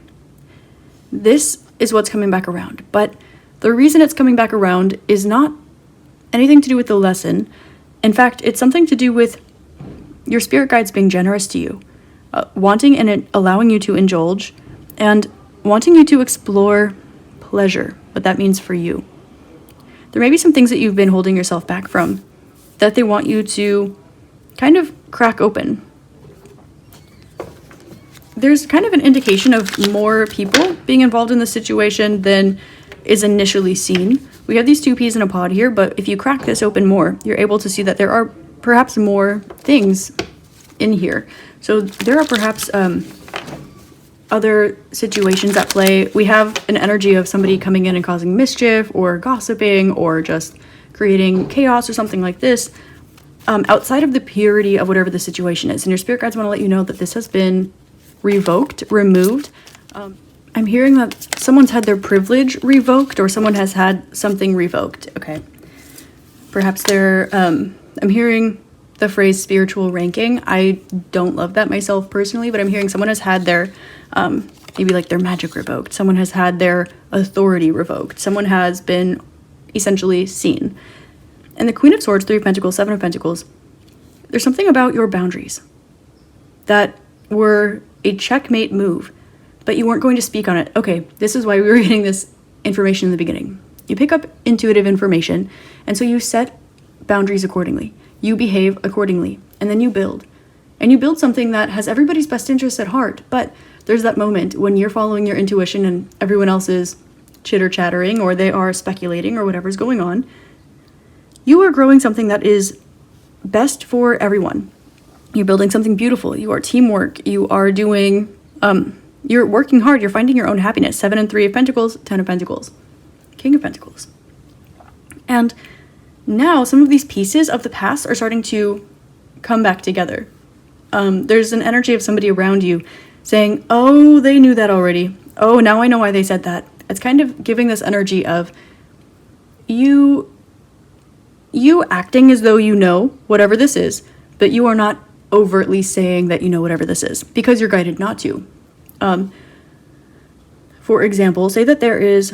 This is what's coming back around. But the reason it's coming back around is not anything to do with the lesson. In fact, it's something to do with your spirit guides being generous to you, wanting and allowing you to indulge, and wanting you to explore pleasure, what that means for you. There may be some things that you've been holding yourself back from that they want you to kind of crack open. There's kind of an indication of more people being involved in the situation than is initially seen. We have these two peas in a pod here, but if you crack this open more, you're able to see that there are perhaps more things in here. So there are perhaps other situations at play. We have an energy of somebody coming in and causing mischief or gossiping or just creating chaos or something like this, outside of the purity of whatever the situation is. And your spirit guides want to let you know that this has been revoked, removed. I'm hearing that someone's had their privilege revoked, or someone has had something revoked. Okay. Perhaps I'm hearing the phrase spiritual ranking. I don't love that myself personally, but I'm hearing someone has had their, maybe like their magic revoked. Someone has had their authority revoked. Someone has been essentially seen. And the Queen of Swords, Three of Pentacles, Seven of Pentacles, there's something about your boundaries that were a checkmate move, but you weren't going to speak on it. Okay, this is why we were getting this information in the beginning. You pick up intuitive information, and so you set boundaries accordingly. You behave accordingly, and then you build. And you build something that has everybody's best interest at heart, but there's that moment when you're following your intuition and everyone else is chitter-chattering, or they are speculating, or whatever's going on. You are growing something that is best for everyone. You're building something beautiful. You are teamwork. You are doing, you're working hard. You're finding your own happiness. 7 and 3 of Pentacles, 10 of Pentacles, King of Pentacles. And now some of these pieces of the past are starting to come back together. There's an energy of somebody around you saying, oh, they knew that already. Oh, now I know why they said that. It's kind of giving this energy of you acting as though you know whatever this is, but you are not overtly saying that you know whatever this is because you're guided not to. For example, say that there is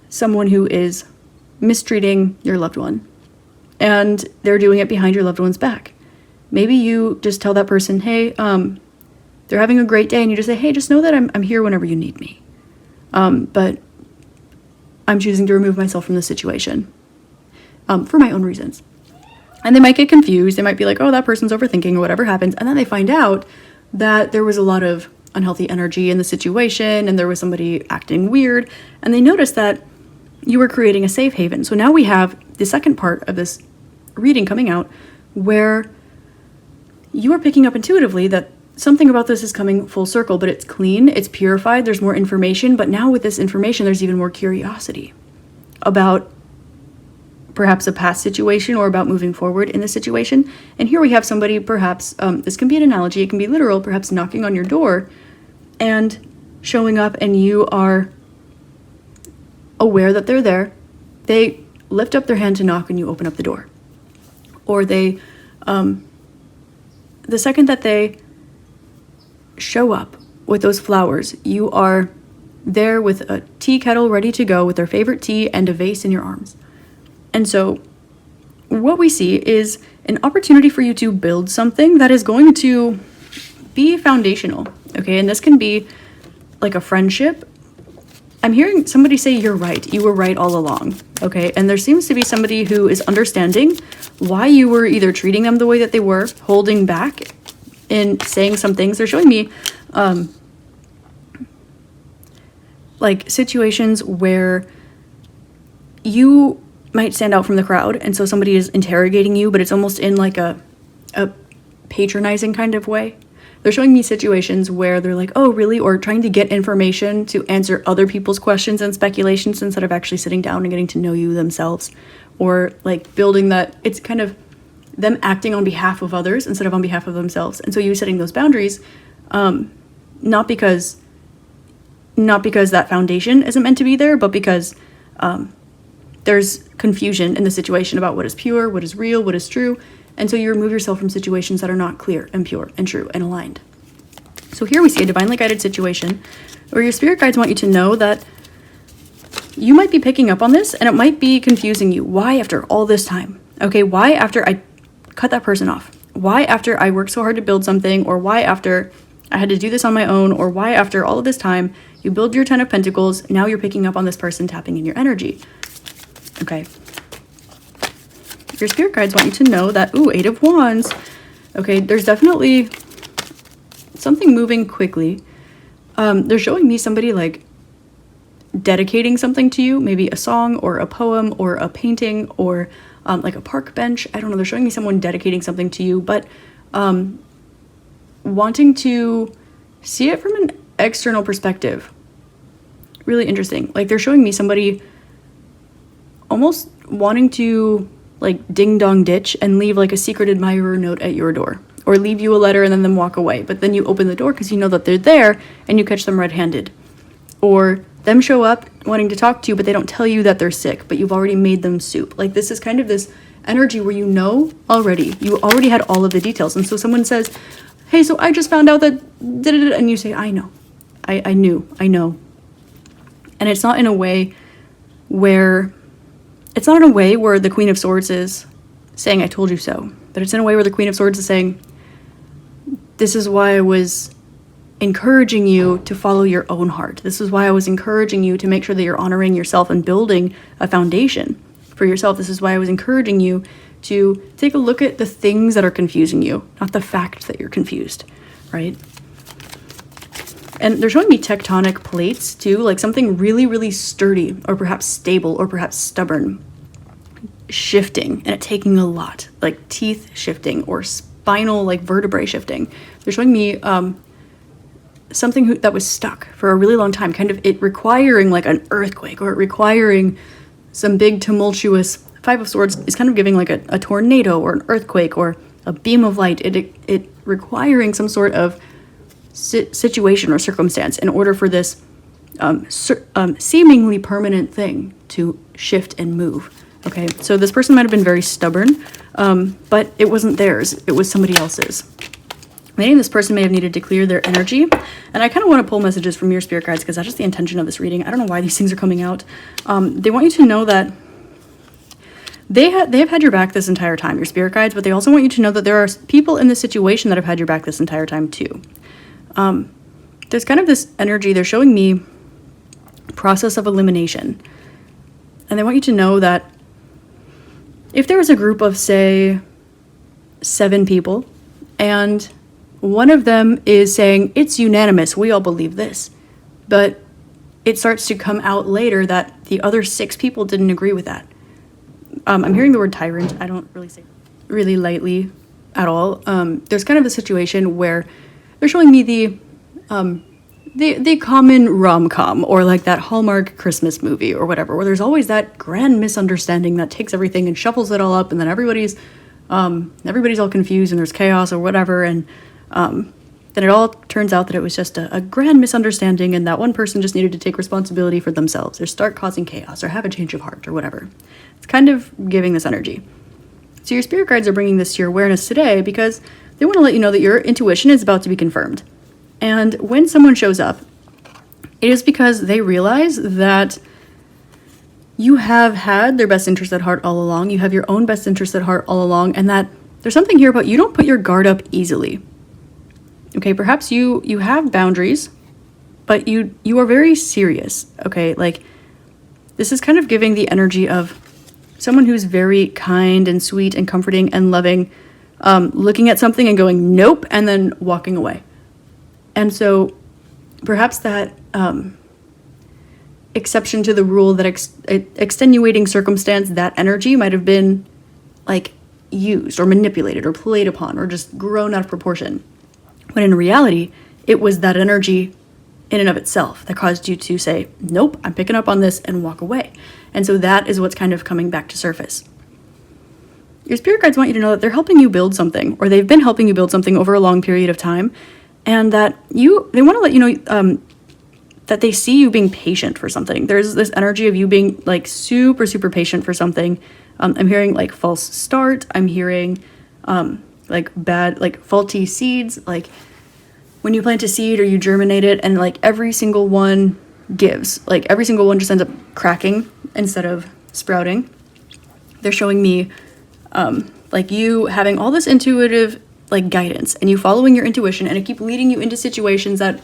someone who is mistreating your loved one and they're doing it behind your loved one's back. Maybe you just tell that person, hey, they're having a great day, and you just say, hey, just know that I'm here whenever you need me. But I'm choosing to remove myself from the situation for my own reasons. And they might get confused. They might be like, oh, that person's overthinking or whatever happens. And then they find out that there was a lot of unhealthy energy in the situation and there was somebody acting weird. And they noticed that you were creating a safe haven. So now we have the second part of this reading coming out where you are picking up intuitively that something about this is coming full circle, but it's clean, it's purified, there's more information. But now with this information, there's even more curiosity about perhaps a past situation or about moving forward in the situation. And here we have somebody, perhaps, this can be an analogy, it can be literal, perhaps knocking on your door and showing up, and you are aware that they're there. They lift up their hand to knock and you open up the door. Or they, the second that they show up with those flowers, you are there with a tea kettle ready to go with their favorite tea and a vase in your arms. And so what we see is an opportunity for you to build something that is going to be foundational, okay? And this can be like a friendship. I'm hearing somebody say, you're right, you were right all along, okay? And there seems to be somebody who is understanding why you were either treating them the way that they were, holding back in saying some things. They're showing me like situations where you might stand out from the crowd, and so somebody is interrogating you, but it's almost in like a patronizing kind of way. They're showing me situations where they're like, oh, really? Or trying to get information to answer other people's questions and speculations instead of actually sitting down and getting to know you themselves. Or like building that, it's kind of them acting on behalf of others instead of on behalf of themselves. And so you setting those boundaries, not because that foundation isn't meant to be there, but because there's confusion in the situation about what is pure, what is real, what is true. And so you remove yourself from situations that are not clear and pure and true and aligned. So here we see a divinely guided situation where your spirit guides want you to know that you might be picking up on this and it might be confusing you. Why after all this time? Okay, why after I cut that person off? Why after I worked so hard to build something? Or why after I had to do this on my own? Or why after all of this time you build your 10 of Pentacles, now you're picking up on this person tapping in your energy? Okay. Your spirit guides want you to know that, ooh, 8 of Wands. Okay, there's definitely something moving quickly. They're showing me somebody like dedicating something to you, maybe a song or a poem or a painting or like a park bench. I don't know. They're showing me someone dedicating something to you, but wanting to see it from an external perspective. Really interesting. Like they're showing me somebody almost wanting to like ding dong ditch and leave like a secret admirer note at your door, or leave you a letter and then them walk away. But then you open the door because you know that they're there and you catch them red-handed. Or them show up wanting to talk to you, but they don't tell you that they're sick, but you've already made them soup. Like this is kind of this energy where you know already, you already had all of the details. And so someone says, hey, so I just found out that, and you say, I know, I knew. And it's not in a way where the Queen of Swords is saying, I told you so. But it's in a way where the Queen of Swords is saying, this is why I was encouraging you to follow your own heart. This is why I was encouraging you to make sure that you're honoring yourself and building a foundation for yourself. This is why I was encouraging you to take a look at the things that are confusing you, not the fact that you're confused, right? And they're showing me tectonic plates too, like something really, really sturdy or perhaps stable or perhaps stubborn shifting, and it taking a lot, like teeth shifting or spinal like vertebrae shifting. They're showing me something that was stuck for a really long time, kind of it requiring like an earthquake or it requiring some big tumultuous. 5 of Swords is kind of giving like a tornado or an earthquake or a beam of light. It requiring some sort of situation or circumstance in order for this seemingly permanent thing to shift and move. Okay, so this person might have been very stubborn, but it wasn't theirs. It was somebody else's. Meaning this person may have needed to clear their energy. And I kind of want to pull messages from your spirit guides because that's just the intention of this reading. I don't know why these things are coming out. They want you to know that they have had your back this entire time, your spirit guides, but they also want you to know that there are people in this situation that have had your back this entire time too. There's kind of this energy, they're showing me process of elimination. And they want you to know that if there was a group of, say, 7 people, and one of them is saying, it's unanimous, we all believe this, but it starts to come out later that the other 6 people didn't agree with that. I'm hearing the word tyrant. I don't really say really lightly at all. There's kind of a situation where they're showing me the common rom-com or like that Hallmark Christmas movie or whatever, where there's always that grand misunderstanding that takes everything and shuffles it all up, and then everybody's all confused and there's chaos or whatever, and then it all turns out that it was just a grand misunderstanding and that one person just needed to take responsibility for themselves or start causing chaos or have a change of heart or whatever. It's kind of giving this energy. So your spirit guides are bringing this to your awareness today because they want to let you know that your intuition is about to be confirmed. And when someone shows up, it is because they realize that you have had their best interest at heart all along. You have your own best interest at heart all along. And that there's something here about you don't put your guard up easily. Okay, perhaps you have boundaries, but you are very serious. Okay, like this is kind of giving the energy of someone who's very kind and sweet and comforting and loving, looking at something and going, nope, and then walking away. And so perhaps that exception to the rule, that extenuating circumstance, that energy might have been like used or manipulated or played upon or just grown out of proportion. When in reality, it was that energy in and of itself that caused you to say, nope, I'm picking up on this, and walk away. And so that is what's kind of coming back to surface. Your spirit guides want you to know that they're helping you build something, or they've been helping you build something over a long period of time, and that they want to let you know that they see you being patient for something. There's this energy of you being like super, super patient for something. I'm hearing like false start. I'm hearing like bad, like faulty seeds, like when you plant a seed or you germinate it and like every single one gives, like every single one just ends up cracking instead of sprouting. They're showing me like you having all this intuitive like guidance and you following your intuition, and it keep leading you into situations that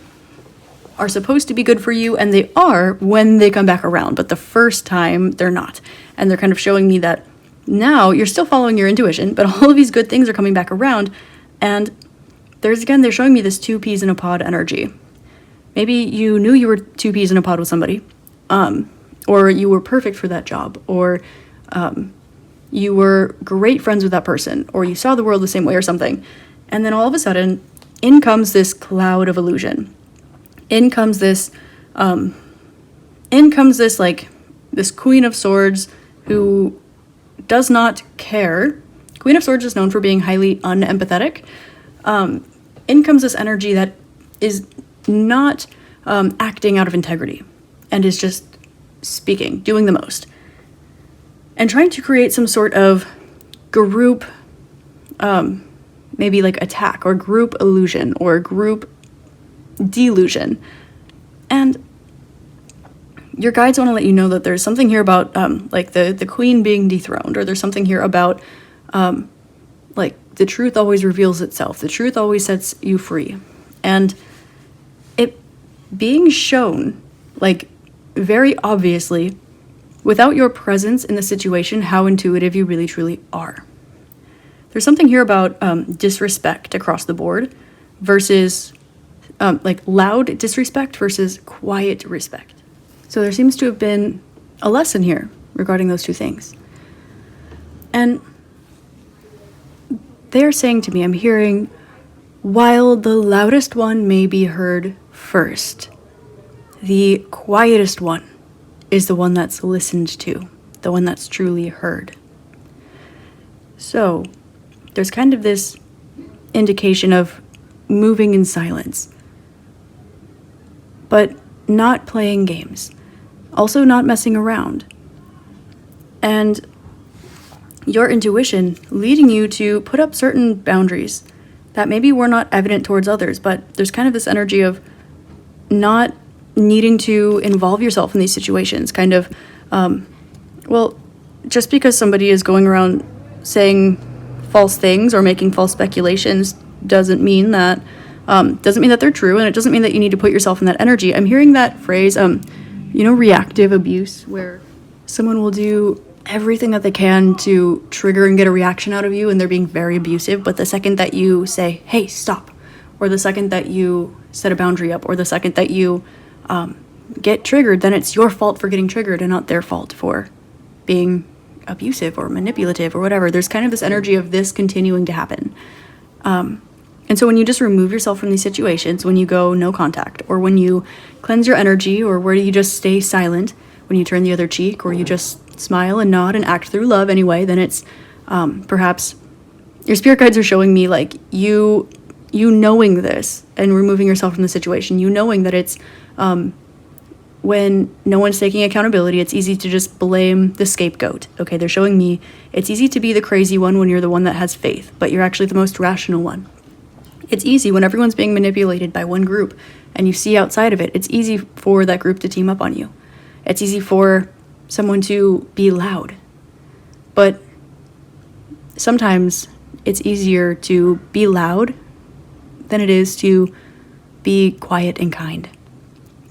are supposed to be good for you, and they are when they come back around, but the first time they're not. And they're kind of showing me that now you're still following your intuition, but all of these good things are coming back around. And they're showing me this 2 peas in a pod energy. Maybe you knew you were 2 peas in a pod with somebody, or you were perfect for that job, or you were great friends with that person, or you saw the world the same way or something. And then all of a sudden, in comes this cloud of illusion. In comes this like this Queen of Swords who does not care. Queen of Swords is known for being highly unempathetic. In comes this energy that is not acting out of integrity and is just speaking, doing the most, and trying to create some sort of group, maybe like attack or group illusion or group delusion. And your guides want to let you know that there's something here about like the queen being dethroned, or there's something here about like the truth always reveals itself. The truth always sets you free. And it being shown like very obviously without your presence in the situation how intuitive you really truly are. There's something here about disrespect across the board versus like loud disrespect versus quiet respect. So there seems to have been a lesson here regarding those two things. And they are saying to me, I'm hearing, while the loudest one may be heard first, the quietest one is the one that's listened to, the one that's truly heard. So there's kind of this indication of moving in silence, but not playing games, also not messing around. And your intuition leading you to put up certain boundaries that maybe were not evident towards others, but there's kind of this energy of not needing to involve yourself in these situations, kind of, well, just because somebody is going around saying false things or making false speculations doesn't mean that they're true, and it doesn't mean that you need to put yourself in that energy. I'm hearing that phrase, reactive abuse, where someone will do everything that they can to trigger and get a reaction out of you, and they're being very abusive, but the second that you say, hey, stop, or the second that you set a boundary up, or the second that you get triggered, then it's your fault for getting triggered and not their fault for being abusive or manipulative or whatever. There's kind of this energy of this continuing to happen. And so when you just remove yourself from these situations, when you go no contact, or when you cleanse your energy, or where you just stay silent, when you turn the other cheek, or you just smile and nod and act through love anyway, then it's perhaps your spirit guides are showing me like you knowing this and removing yourself from the situation, you knowing that it's when no one's taking accountability, it's easy to just blame the scapegoat. Okay, they're showing me it's easy to be the crazy one when you're the one that has faith, but you're actually the most rational one. It's easy when everyone's being manipulated by one group and you see outside of it, it's easy for that group to team up on you. It's easy for someone to be loud. But sometimes it's easier to be loud than it is to be quiet and kind.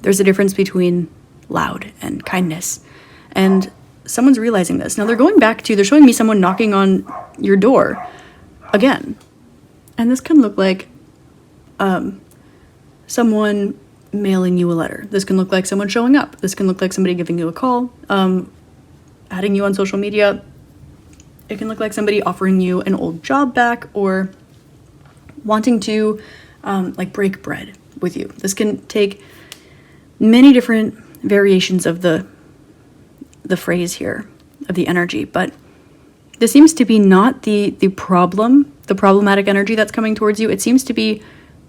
There's a difference between loud and kindness. And someone's realizing this. Now they're showing me someone knocking on your door again. And this can look like someone mailing you a letter. This can look like someone showing up. This can look like somebody giving you a call, adding you on social media. It can look like somebody offering you an old job back or wanting to like break bread with you. This can take many different variations of the phrase here, of the energy, but this seems to be not the problematic energy that's coming towards you. It seems to be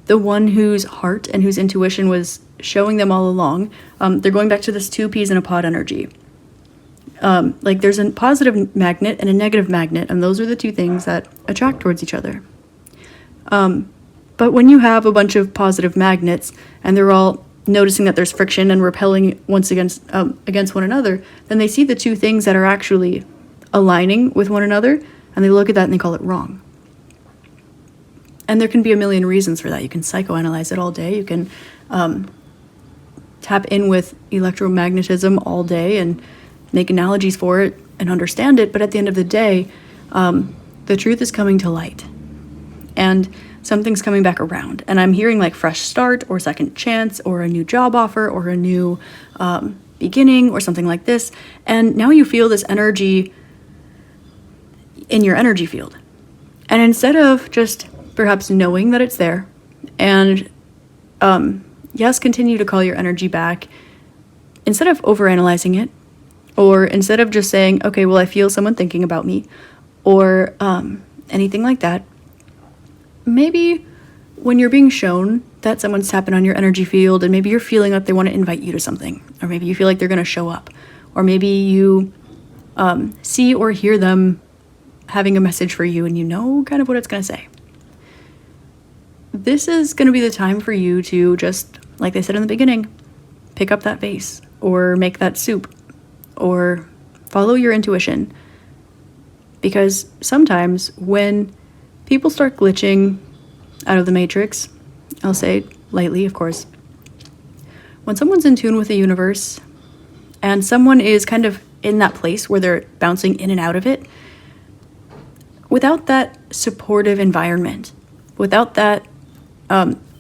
the one whose heart and whose intuition was showing them all along. They're going back to this 2 peas in a pod energy. Like there's a positive magnet and a negative magnet, and those are the 2 things that attract towards each other. But when you have a bunch of positive magnets and they're all noticing that there's friction and repelling once against one another, then they see the 2 things that are actually aligning with one another, and they look at that and they call it wrong. And there can be a million reasons for that. You can psychoanalyze it all day. You can tap in with electromagnetism all day and make analogies for it and understand it. But at the end of the day, the truth is coming to light. And something's coming back around. And I'm hearing like fresh start or second chance or a new job offer or a new beginning or something like this. And now you feel this energy in your energy field. And instead of just perhaps knowing that it's there and yes, continue to call your energy back, instead of overanalyzing it, or instead of just saying, okay, well, I feel someone thinking about me, or anything like that, maybe when you're being shown that someone's tapping on your energy field and maybe you're feeling that they want to invite you to something, or maybe you feel like they're going to show up, or maybe you see or hear them having a message for you and you know kind of what it's going to say. This is going to be the time for you to just, like they said in the beginning, pick up that vase or make that soup or follow your intuition. Because sometimes when people start glitching out of the matrix, I'll say lightly, of course, when someone's in tune with the universe and someone is kind of in that place where they're bouncing in and out of it, without that supportive environment, without that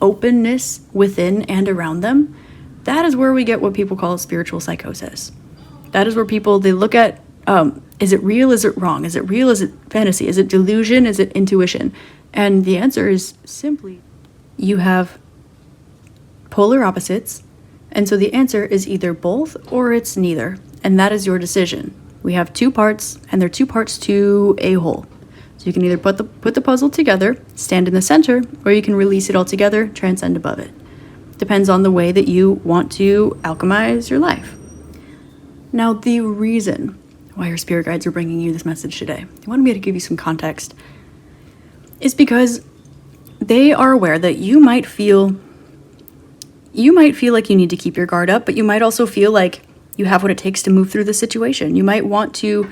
openness within and around them, that is where we get what people call spiritual psychosis. That is where people, they look at, is it real? Is it wrong? Is it real? Is it fantasy? Is it delusion? Is it intuition? And the answer is simply, you have polar opposites. And so the answer is either both or it's neither. And that is your decision. We have 2 parts, and they're 2 parts to a whole. So you can either put the puzzle together, stand in the center, or you can release it all together, transcend above it. Depends on the way that you want to alchemize your life. Now, the reason why your spirit guides are bringing you this message today, they wanted me to give you some context, is because they are aware that you might feel like you need to keep your guard up, but you might also feel like you have what it takes to move through the situation. You might want to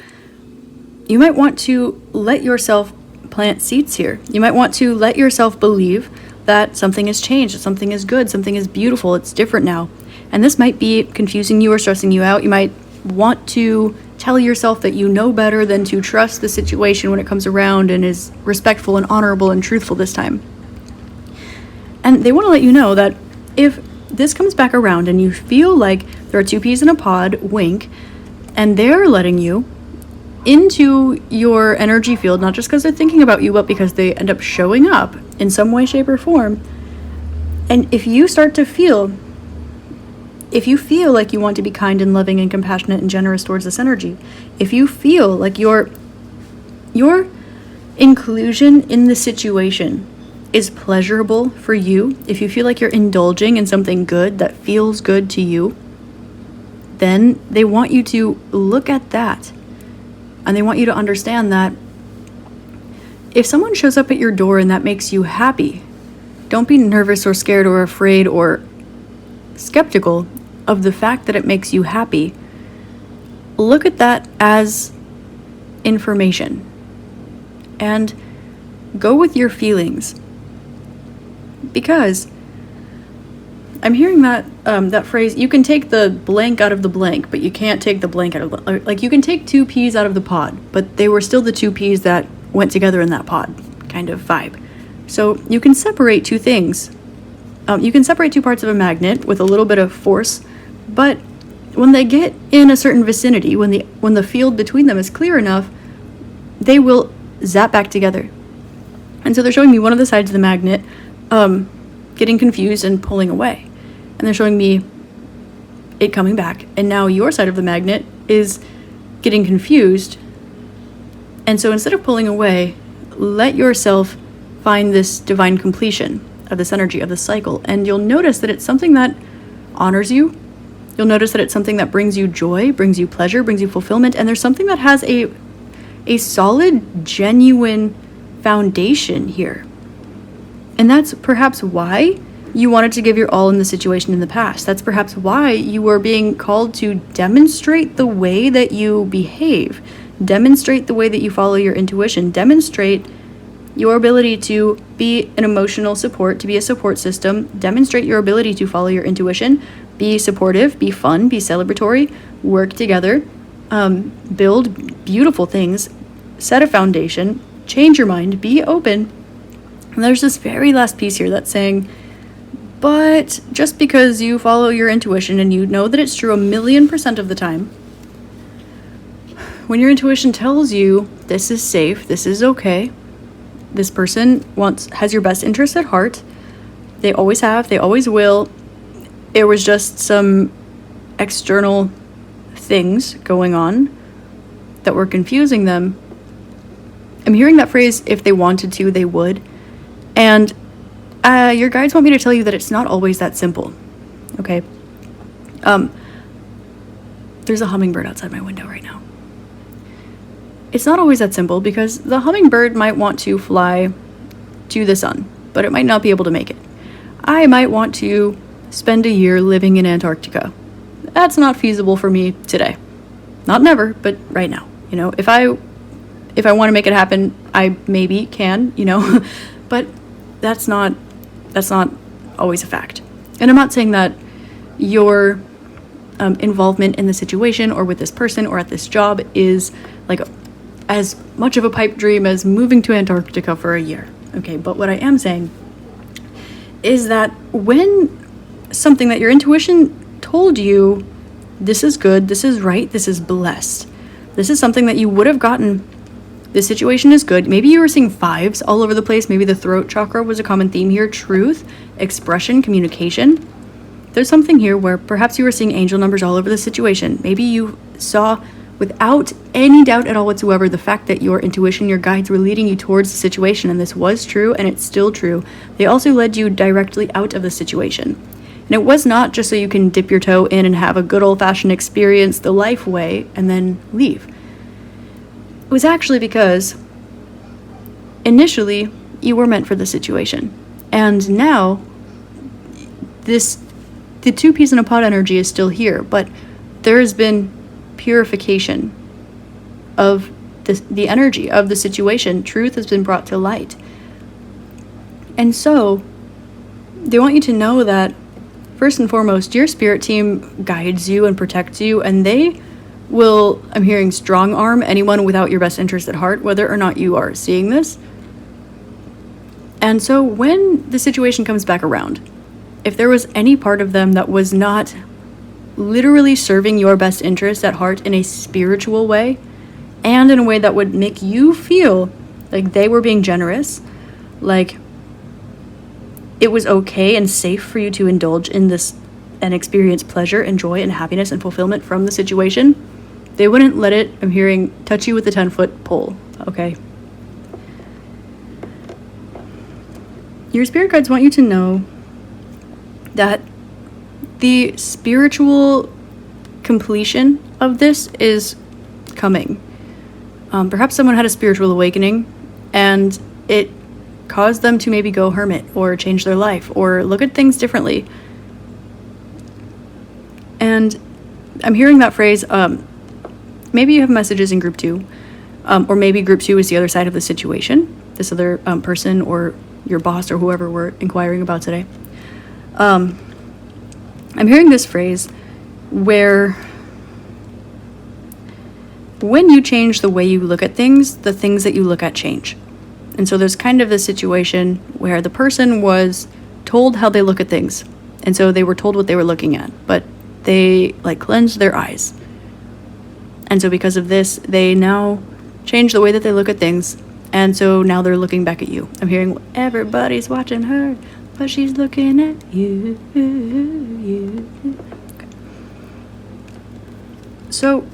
let yourself plant seeds here. You might want to let yourself believe that something has changed, that something is good, something is beautiful, it's different now. And this might be confusing you or stressing you out. You might want to tell yourself that you know better than to trust the situation when it comes around and is respectful and honorable and truthful this time. And they want to let you know that if this comes back around and you feel like there are 2 peas in a pod, wink, and they're letting you into your energy field, not just because they're thinking about you, but because they end up showing up in some way, shape, or form. And if you feel like you want to be kind and loving and compassionate and generous towards this energy, if you feel like your inclusion in the situation is pleasurable for you, if you feel like you're indulging in something good that feels good to you, then they want you to look at that. And they want you to understand that if someone shows up at your door and that makes you happy, don't be nervous or scared or afraid or skeptical of the fact that it makes you happy. Look at that as information and go with your feelings. Because I'm hearing that that phrase, you can take the blank out of the blank, but you can't take the blank out of the, like you can take 2 peas out of the pod, but they were still the 2 peas that went together in that pod kind of vibe. So you can separate 2 things You can separate two parts of a magnet with a little bit of force, but when they get in a certain vicinity, when the field between them is clear enough, they will zap back together. And so they're showing me one of the sides of the magnet getting confused and pulling away. And they're showing me it coming back. And now your side of the magnet is getting confused. And so instead of pulling away, let yourself find this divine completion of this energy, of this cycle. And you'll notice that it's something that honors you. You'll notice that it's something that brings you joy, brings you pleasure, brings you fulfillment. And there's something that has a solid, genuine foundation here. And that's perhaps why you wanted to give your all in the situation in the past. That's perhaps why you were being called to demonstrate the way that you behave, demonstrate the way that you follow your intuition, demonstrate your ability to be an emotional support, to be a support system, demonstrate your ability to follow your intuition, be supportive, be fun, be celebratory, work together, build beautiful things, set a foundation, change your mind, be open. And there's this very last piece here that's saying, but just because you follow your intuition and you know that it's true 1,000,000% of the time, when your intuition tells you this is safe, this is okay, this person has your best interest at heart, they always have, they always will, it was just some external things going on that were confusing them. I'm hearing that phrase, if they wanted to, they would. And your guides want me to tell you that it's not always that simple. Okay? There's a hummingbird outside my window right now. It's not always that simple because the hummingbird might want to fly to the sun, but it might not be able to make it. I might want to spend a year living in Antarctica. That's not feasible for me today. Not never, but right now. You know, if I want to make it happen, I maybe can, but that's not always a fact. And I'm not saying that your involvement in the situation or with this person or at this job is like as much of a pipe dream as moving to Antarctica for a year. Okay, but what I am saying is that when something that your intuition told you, this is good, this is right, this is blessed, this is something that you would have gotten, this situation is good. Maybe you were seeing fives all over the place. Maybe the throat chakra was a common theme here. Truth, expression, communication. There's something here where perhaps you were seeing angel numbers all over the situation. Maybe you saw without any doubt at all whatsoever the fact that your intuition, your guides were leading you towards the situation, and this was true and it's still true. They also led you directly out of the situation. And it was not just so you can dip your toe in and have a good old-fashioned experience the life way and then leave. It was actually because initially you were meant for the situation. And now the two peas in a pod energy is still here, but there has been purification of the energy of the situation. Truth has been brought to light. And so they want you to know that first and foremost, your spirit team guides you and protects you, and they will, I'm hearing, strong arm anyone without your best interest at heart, whether or not you are seeing this. And so when the situation comes back around, if there was any part of them that was not literally serving your best interest at heart in a spiritual way, and in a way that would make you feel like they were being generous, like it was okay and safe for you to indulge in this and experience pleasure and joy and happiness and fulfillment from the situation, they wouldn't let it, I'm hearing, touch you with a 10-foot pole, okay? Your spirit guides want you to know that the spiritual completion of this is coming. Perhaps someone had a spiritual awakening and it caused them to maybe go hermit or change their life or look at things differently. And I'm hearing that phrase, maybe you have messages in group 2, or maybe group 2 is the other side of the situation, this other person or your boss or whoever we're inquiring about today. I'm hearing this phrase where when you change the way you look at things, the things that you look at change. And so there's kind of this situation where the person was told how they look at things. And so they were told what they were looking at, but they like cleansed their eyes. And so because of this, they now change the way that they look at things. And so now they're looking back at you. I'm hearing everybody's watching her, but she's looking at you. Okay. So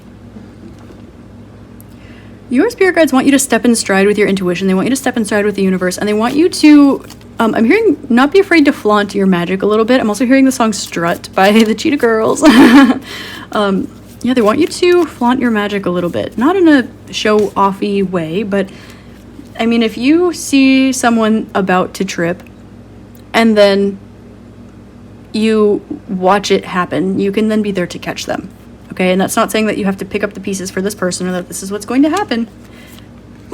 your spirit guides want you to step in stride with your intuition. They want you to step in stride with the universe. And they want you to, I'm hearing, not be afraid to flaunt your magic a little bit. I'm also hearing the song Strut by the Cheetah Girls. Yeah, they want you to flaunt your magic a little bit. Not in a show-offy way, but I mean, if you see someone about to trip and then you watch it happen, you can then be there to catch them. Okay, and that's not saying that you have to pick up the pieces for this person or that this is what's going to happen.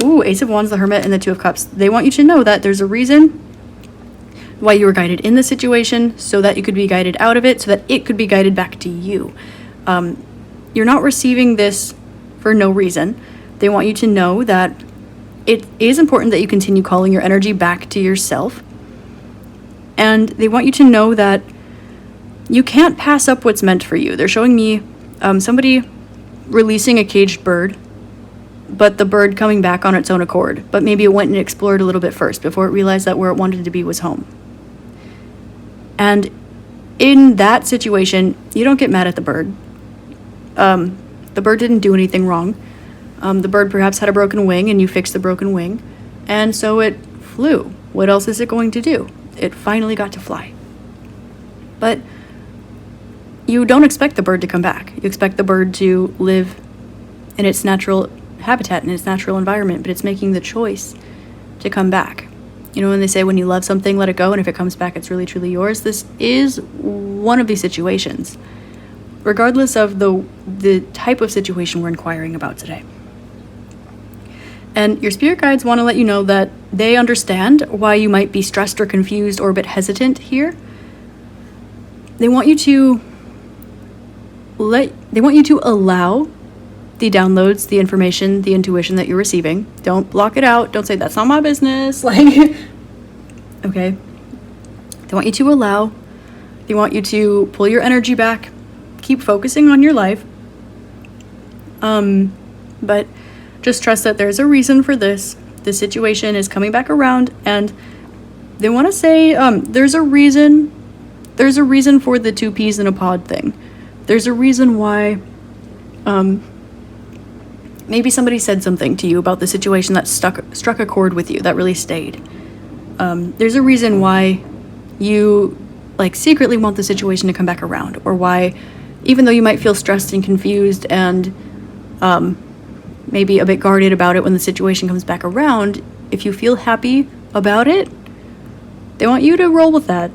Ooh, Ace of Wands, the Hermit, and the Two of Cups. They want you to know that there's a reason why you were guided in the situation, so that you could be guided out of it, so that it could be guided back to you. You're not receiving this for no reason. They want you to know that it is important that you continue calling your energy back to yourself. And they want you to know that you can't pass up what's meant for you. They're showing me somebody releasing a caged bird, but the bird coming back on its own accord. But maybe it went and explored a little bit first before it realized that where it wanted to be was home. And in that situation, you don't get mad at the bird. The bird didn't do anything wrong. The bird perhaps had a broken wing and you fixed the broken wing. And so it flew. What else is it going to do? It finally got to fly. But you don't expect the bird to come back. You expect the bird to live in its natural habitat, in its natural environment, but it's making the choice to come back. You know, when they say when you love something, let it go, and if it comes back, it's really, truly yours. This is one of these situations, regardless of the type of situation we're inquiring about today. And your spirit guides want to let you know that they understand why you might be stressed or confused or a bit hesitant here. They want you to allow the downloads, the information, the intuition that you're receiving. Don't block it out. Don't say that's not my business. Okay. They want you to allow. They want you to pull your energy back. Keep focusing on your life. But just trust that there's a reason for this. The situation is coming back around, and they want to say there's a reason. There's a reason for the 2 peas in a pod thing. There's a reason why maybe somebody said something to you about the situation that struck a chord with you, that really stayed. There's a reason why you secretly want the situation to come back around, or why, even though you might feel stressed and confused and maybe a bit guarded about it when the situation comes back around, if you feel happy about it, they want you to roll with that.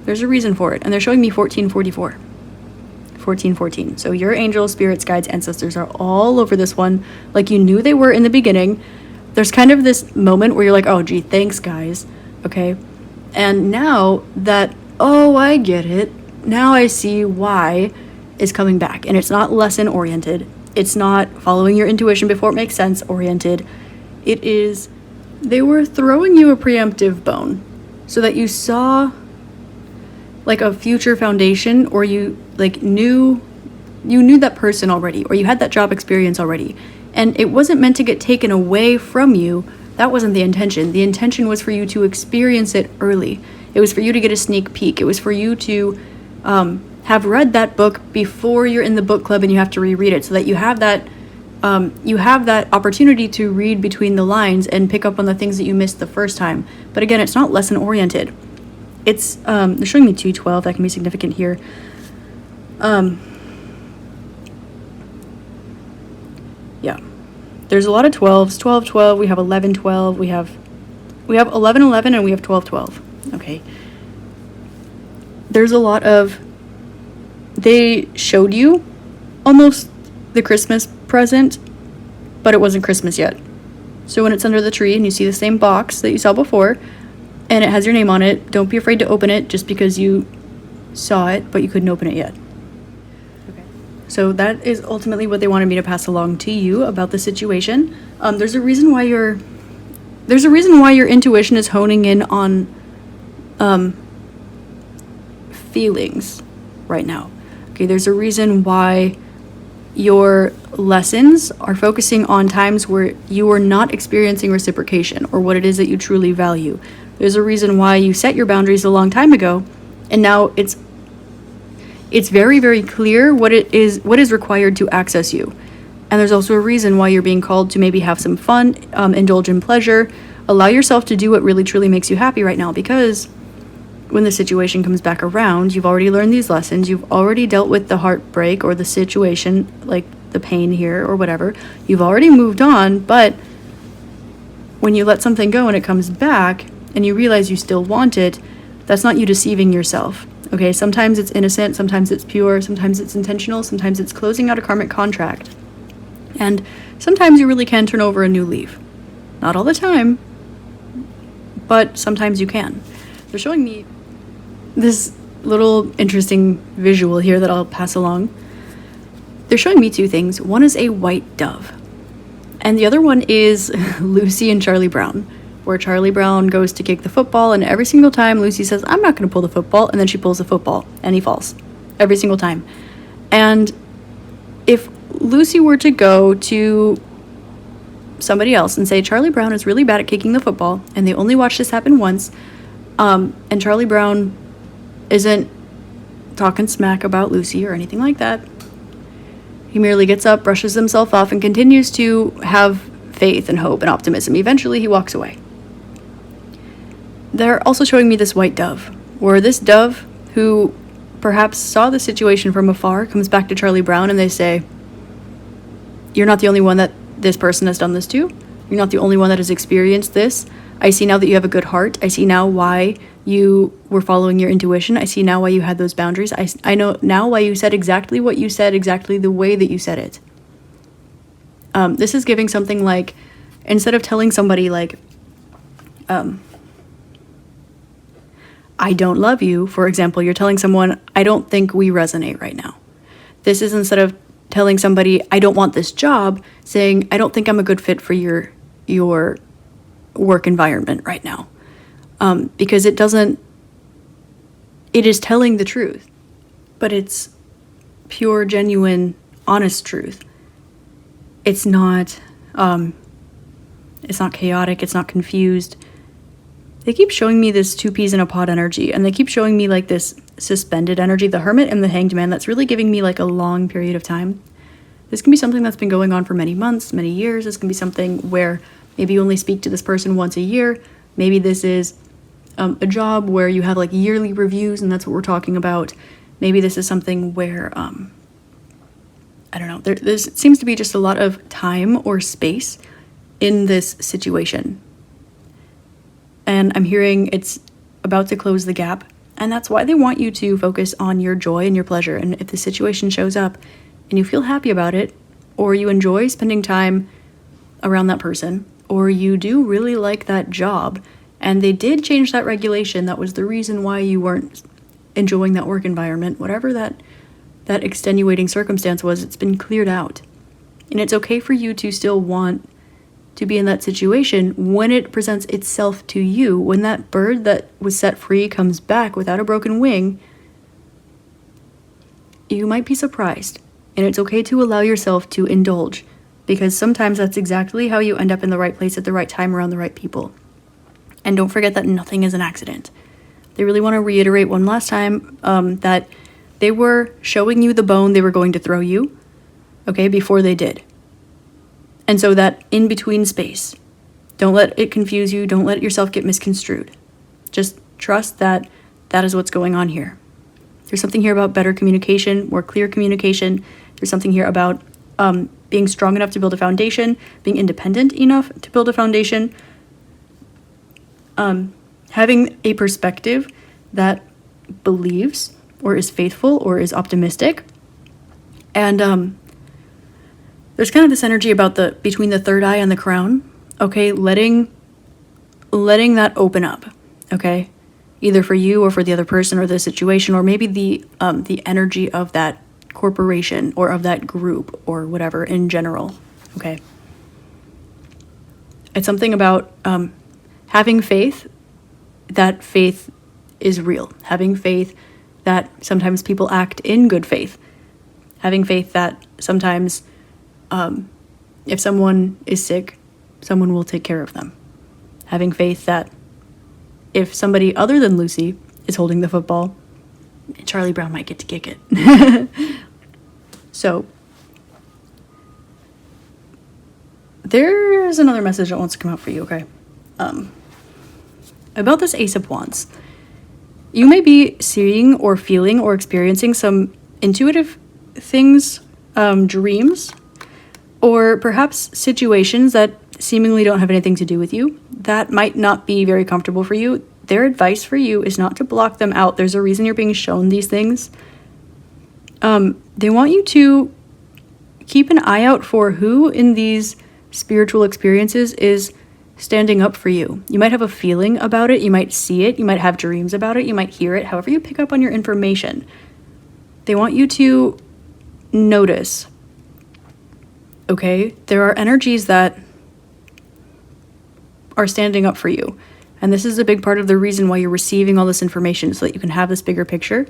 There's a reason for it. And they're showing me 1444. 1414. So your angels, spirits, guides, ancestors are all over this one, like you knew they were in the beginning. There's kind of this moment where you're like, oh, gee, thanks, guys. Okay. And now that, oh, I get it. Now I see why is coming back. And it's not lesson oriented. It's not following your intuition before it makes sense oriented. It is, they were throwing you a preemptive bone so that you saw a future foundation, or you knew that person already, or you had that job experience already, and it wasn't meant to get taken away from you. That wasn't the intention. The intention was for you to experience it early. It was for you to get a sneak peek. It was for you to have read that book before you're in the book club and you have to reread it, so that you have that opportunity to read between the lines and pick up on the things that you missed the first time. But again, it's not lesson oriented. It's they're showing me 212. That can be significant here. Yeah, there's a lot of 12s. 12 12. We have 11 12. We have 11 11, and we have 12 12. Okay. There's a lot of, they showed you almost the Christmas present, but it wasn't Christmas yet. So when it's under the tree and you see the same box that you saw before, and it has your name on it, don't be afraid to open it just because you saw it, but you couldn't open it yet. Okay. So that is ultimately what they wanted me to pass along to you about the situation. There's a reason why your intuition is honing in on feelings right now. Okay, there's a reason why your lessons are focusing on times where you are not experiencing reciprocation or what it is that you truly value. There's a reason why you set your boundaries a long time ago, and now it's very, very clear what is required to access you. And there's also a reason why you're being called to maybe have some fun, indulge in pleasure, allow yourself to do what really truly makes you happy right now, because when the situation comes back around, you've already learned these lessons, you've already dealt with the heartbreak or the situation, like the pain here or whatever, you've already moved on. But when you let something go and it comes back and you realize you still want it, that's not you deceiving yourself. Okay, sometimes it's innocent, sometimes it's pure, sometimes it's intentional, sometimes it's closing out a karmic contract. And sometimes you really can turn over a new leaf. Not all the time, but sometimes you can. They're showing me this little interesting visual here that I'll pass along. They're showing me two things. One is a white dove, and the other one is Lucy and Charlie Brown, where Charlie Brown goes to kick the football, and every single time Lucy says, "I'm not going to pull the football," and then she pulls the football, and he falls. Every single time. And if Lucy were to go to somebody else and say, Charlie Brown is really bad at kicking the football, and they only watched this happen once, and Charlie Brown isn't talking smack about Lucy or anything like that. He merely gets up, brushes himself off, and continues to have faith and hope and optimism. Eventually, he walks away. They're also showing me this white dove, where this dove, who perhaps saw the situation from afar, comes back to Charlie Brown and they say, "You're not the only one that this person has done this to. You're not the only one that has experienced this. I see now that you have a good heart. I see now why you were following your intuition. I see now why you had those boundaries. I know now why you said exactly what you said, exactly the way that you said it." This is giving something like, instead of telling somebody like, "I don't love you," for example, you're telling someone, "I don't think we resonate right now." This is, instead of telling somebody, "I don't want this job," saying, "I don't think I'm a good fit for your work environment right now." Because it is telling the truth, but it's pure, genuine, honest truth. It's not chaotic, it's not confused. They keep showing me this two peas in a pod energy, and they keep showing me like this suspended energy, the Hermit and the Hanged Man, that's really giving me like a long period of time. This can be something that's been going on for many months, many years. This can be something where maybe you only speak to this person once a year. Maybe this is a job where you have like yearly reviews, and that's what we're talking about. Maybe this is something where, I don't know, there seems to be just a lot of time or space in this situation. And I'm hearing it's about to close the gap, and that's why they want you to focus on your joy and your pleasure. And if the situation shows up and you feel happy about it, or you enjoy spending time around that person, or you do really like that job, and they did change that regulation, that was the reason why you weren't enjoying that work environment, whatever that extenuating circumstance was, it's been cleared out. And it's okay for you to still want to be in that situation when it presents itself to you. When that bird that was set free comes back without a broken wing, you might be surprised. And it's okay to allow yourself to indulge, because sometimes that's exactly how you end up in the right place at the right time around the right people. And don't forget that nothing is an accident. They really want to reiterate one last time that they were showing you the bone they were going to throw you, okay, before they did. And so that in between space, don't let it confuse you. Don't let yourself get misconstrued. Just trust that that is what's going on here. There's something here about better communication, more clear communication. There's something here about being strong enough to build a foundation, being independent enough to build a foundation, having a perspective that believes or is faithful or is optimistic. And there's kind of this energy about between the third eye and the crown, okay, letting that open up, okay, either for you or for the other person or the situation, or maybe the energy of that corporation or of that group or whatever in general, okay. It's something about having faith, that faith is real, having faith that sometimes people act in good faith. Having faith that sometimes if someone is sick, someone will take care of them. Having faith that if somebody other than Lucy is holding the football, Charlie Brown might get to kick it. So, there's another message that wants to come out for you, okay? About this Ace of Wands. You may be seeing or feeling or experiencing some intuitive things, dreams, or perhaps situations that seemingly don't have anything to do with you. That might not be very comfortable for you. Their advice for you is not to block them out. There's a reason you're being shown these things. They want you to keep an eye out for who in these spiritual experiences is standing up for you. You might have a feeling about it. You might see it. You might have dreams about it. You might hear it. However you pick up on your information. They want you to notice. Okay? There are energies that are standing up for you. And this is a big part of the reason why you're receiving all this information, so that you can have this bigger picture.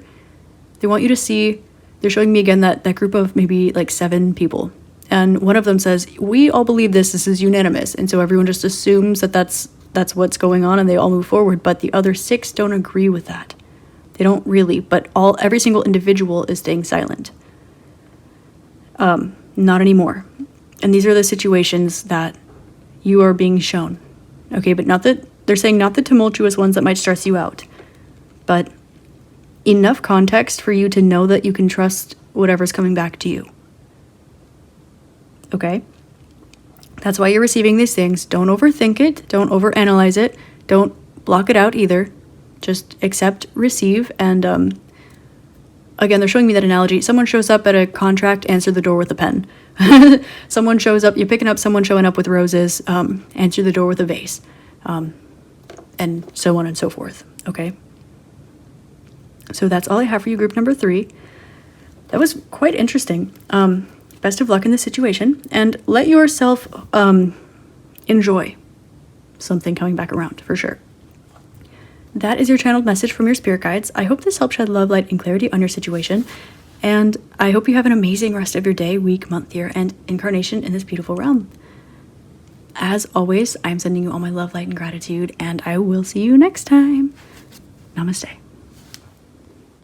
They want you to see, they're showing me again that group of maybe like 7 people. And one of them says, we all believe this is unanimous. And so everyone just assumes that that's what's going on and they all move forward. But the other 6 don't agree with that. They don't really, but every single individual is staying silent. Not anymore. And these are the situations that you are being shown. Okay, but they're saying not the tumultuous ones that might stress you out, but enough context for you to know that you can trust whatever's coming back to you. Okay? That's why you're receiving these things. Don't overthink it. Don't overanalyze it. Don't block it out either. Just accept, receive, and again, they're showing me that analogy. Someone shows up at a contract, answer the door with a pen. Someone shows up, you're picking up someone showing up with roses, answer the door with a vase. And so on and so forth. Okay? So that's all I have for you, group number 3. That was quite interesting. Best of luck in this situation, and let yourself enjoy something coming back around, for sure. That is your channeled message from your spirit guides. I hope this helped shed love, light, and clarity on your situation, and I hope you have an amazing rest of your day, week, month, year, and incarnation in this beautiful realm. As always, I'm sending you all my love, light, and gratitude, and I will see you next time. Namaste.